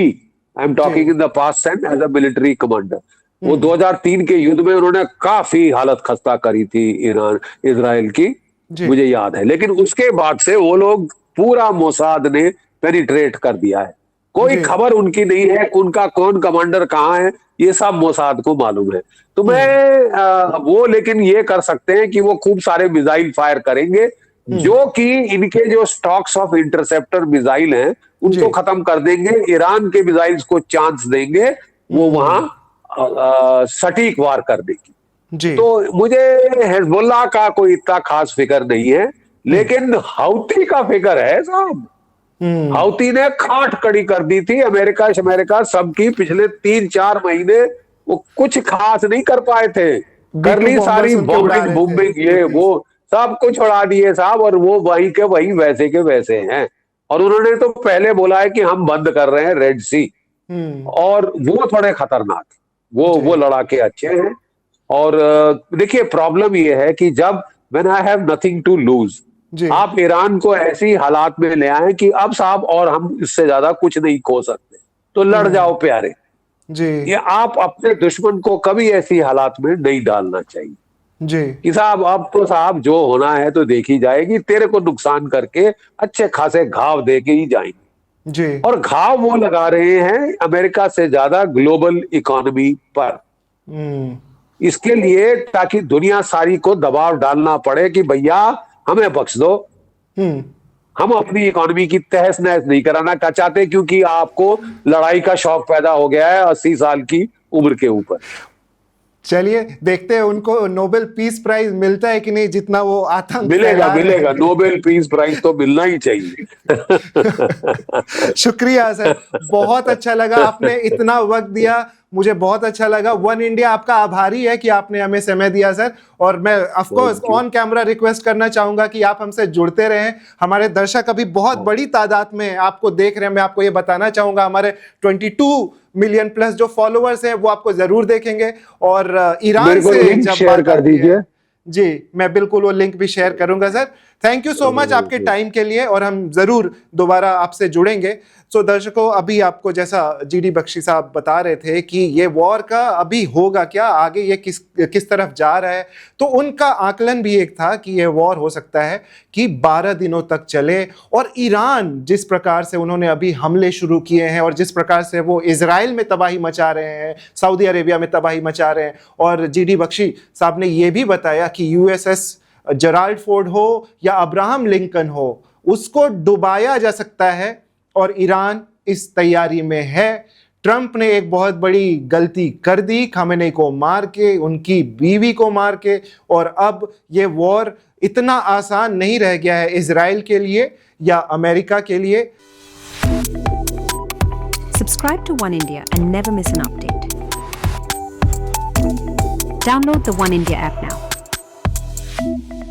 I am talking in the past time as a military commander. वो 2003 के युद्ध में उन्होंने काफी हालत खस्ता करी थी ईरान इजराइल की, मुझे याद है। लेकिन उसके बाद से वो लोग, पूरा मोसाद ने पेनिट्रेट कर दिया है। कोई खबर उनकी नहीं है, उनका कौन कमांडर कहाँ है, ये सब मोसाद को मालूम है। तो मैं वो लेकिन ये कर सकते हैं कि वो खूब सारे मिसाइल फायर करेंगे, जो कि इनके जो स्टॉक्स ऑफ इंटरसेप्टर मिसाइल हैं उनको खत्म कर देंगे, ईरान के मिसाइल्स को चांस देंगे, वो वहां सटीक वार कर देगी। तो मुझे हिजबुल्लाह का कोई इतना खास फिक्र नहीं है, लेकिन हाउती का फिक्र है साहब। हाउती ने खाट कड़ी कर दी थी अमेरिका सबकी, पिछले 3-4 महीने वो कुछ खास नहीं कर पाए थे। कर ली सारी बॉम्बिंग ये वो सब कुछ उड़ा दिए साहब, और वो वही के वही वैसे के वैसे हैं। और उन्होंने तो पहले बोला है कि हम बंद कर रहे हैं रेड सी, और वो थोड़े खतरनाक, वो लड़ाके अच्छे हैं। और देखिए प्रॉब्लम ये है कि जब when I have nothing to lose, आप ईरान को ऐसी हालात में ले आए कि अब साहब और हम इससे ज्यादा कुछ नहीं खो सकते, तो लड़ जाओ प्यारे। ये आप अपने दुश्मन को कभी ऐसी हालात में नहीं डालना चाहिए कि साहब अब तो साहब जो होना है तो देखी जाएगी, तेरे को नुकसान करके अच्छे खासे घाव दे के ही जाएंगे। और घाव वो लगा रहे हैं अमेरिका से ज्यादा ग्लोबल इकोनॉमी पर, इसके लिए ताकि दुनिया सारी को दबाव डालना पड़े कि भैया हमें बख्श दो, हम अपनी इकोनॉमी की तहस नहस नहीं कराना चाहते, क्योंकि आपको लड़ाई का शौक पैदा हो गया है 80 साल की उम्र के ऊपर।
चलिए देखते हैं उनको नोबेल पीस प्राइज मिलता है कि नहीं, जितना वो आतंक
मिलेगा नोबेल पीस प्राइज तो मिलना ही चाहिए।
शुक्रिया सर, बहुत अच्छा लगा, आपने इतना वक्त दिया, मुझे बहुत अच्छा लगा। वन इंडिया आपका आभारी है कि आपने हमें समय दिया सर। और मैं of course on camera request करना चाहूंगा कि आप हमसे जुड़ते रहें। हमारे दर्शक अभी बहुत बड़ी तादाद में आपको देख रहे हैं। मैं आपको ये बताना चाहूंगा, हमारे 22 मिलियन प्लस जो फॉलोअर्स हैं वो आपको जरूर देखेंगे। और ईरान से जब
शेयर कर दीजिए
जी, मैं बिल्कुल वो लिंक भी शेयर करूंगा sir. Thank you so much आपके टाइम के लिए, और हम जरूर दोबारा आपसे जुड़ेंगे। सो दर्शकों, अभी आपको जैसा जीडी बख्शी साहब बता रहे थे कि ये वॉर का अभी होगा क्या, आगे ये किस तरफ जा रहा है, तो उनका आकलन भी एक था कि ये वॉर हो सकता है कि 12 दिनों तक चले। और ईरान जिस प्रकार से उन्होंने अभी हमले शुरू किए हैं, और जिस प्रकार से वो इजराइल में तबाही मचा रहे हैं, सऊदी अरेबिया में तबाही मचा रहे हैं, और जीडी बख्शी साहब ने ये भी बताया कि यूएसएस जेराल्ड फोर्ड हो या अब्राहम लिंकन हो, उसको डुबाया जा सकता है, और ईरान इस तैयारी में है। ट्रंप ने एक बहुत बड़ी गलती कर दी, खामेनेई को मार के, उनकी बीवी को मार के, और अब ये वॉर इतना आसान नहीं रह गया है इजराइल के लिए या अमेरिका के लिए।
Subscribe to One India and never miss an update. Download the One India app now.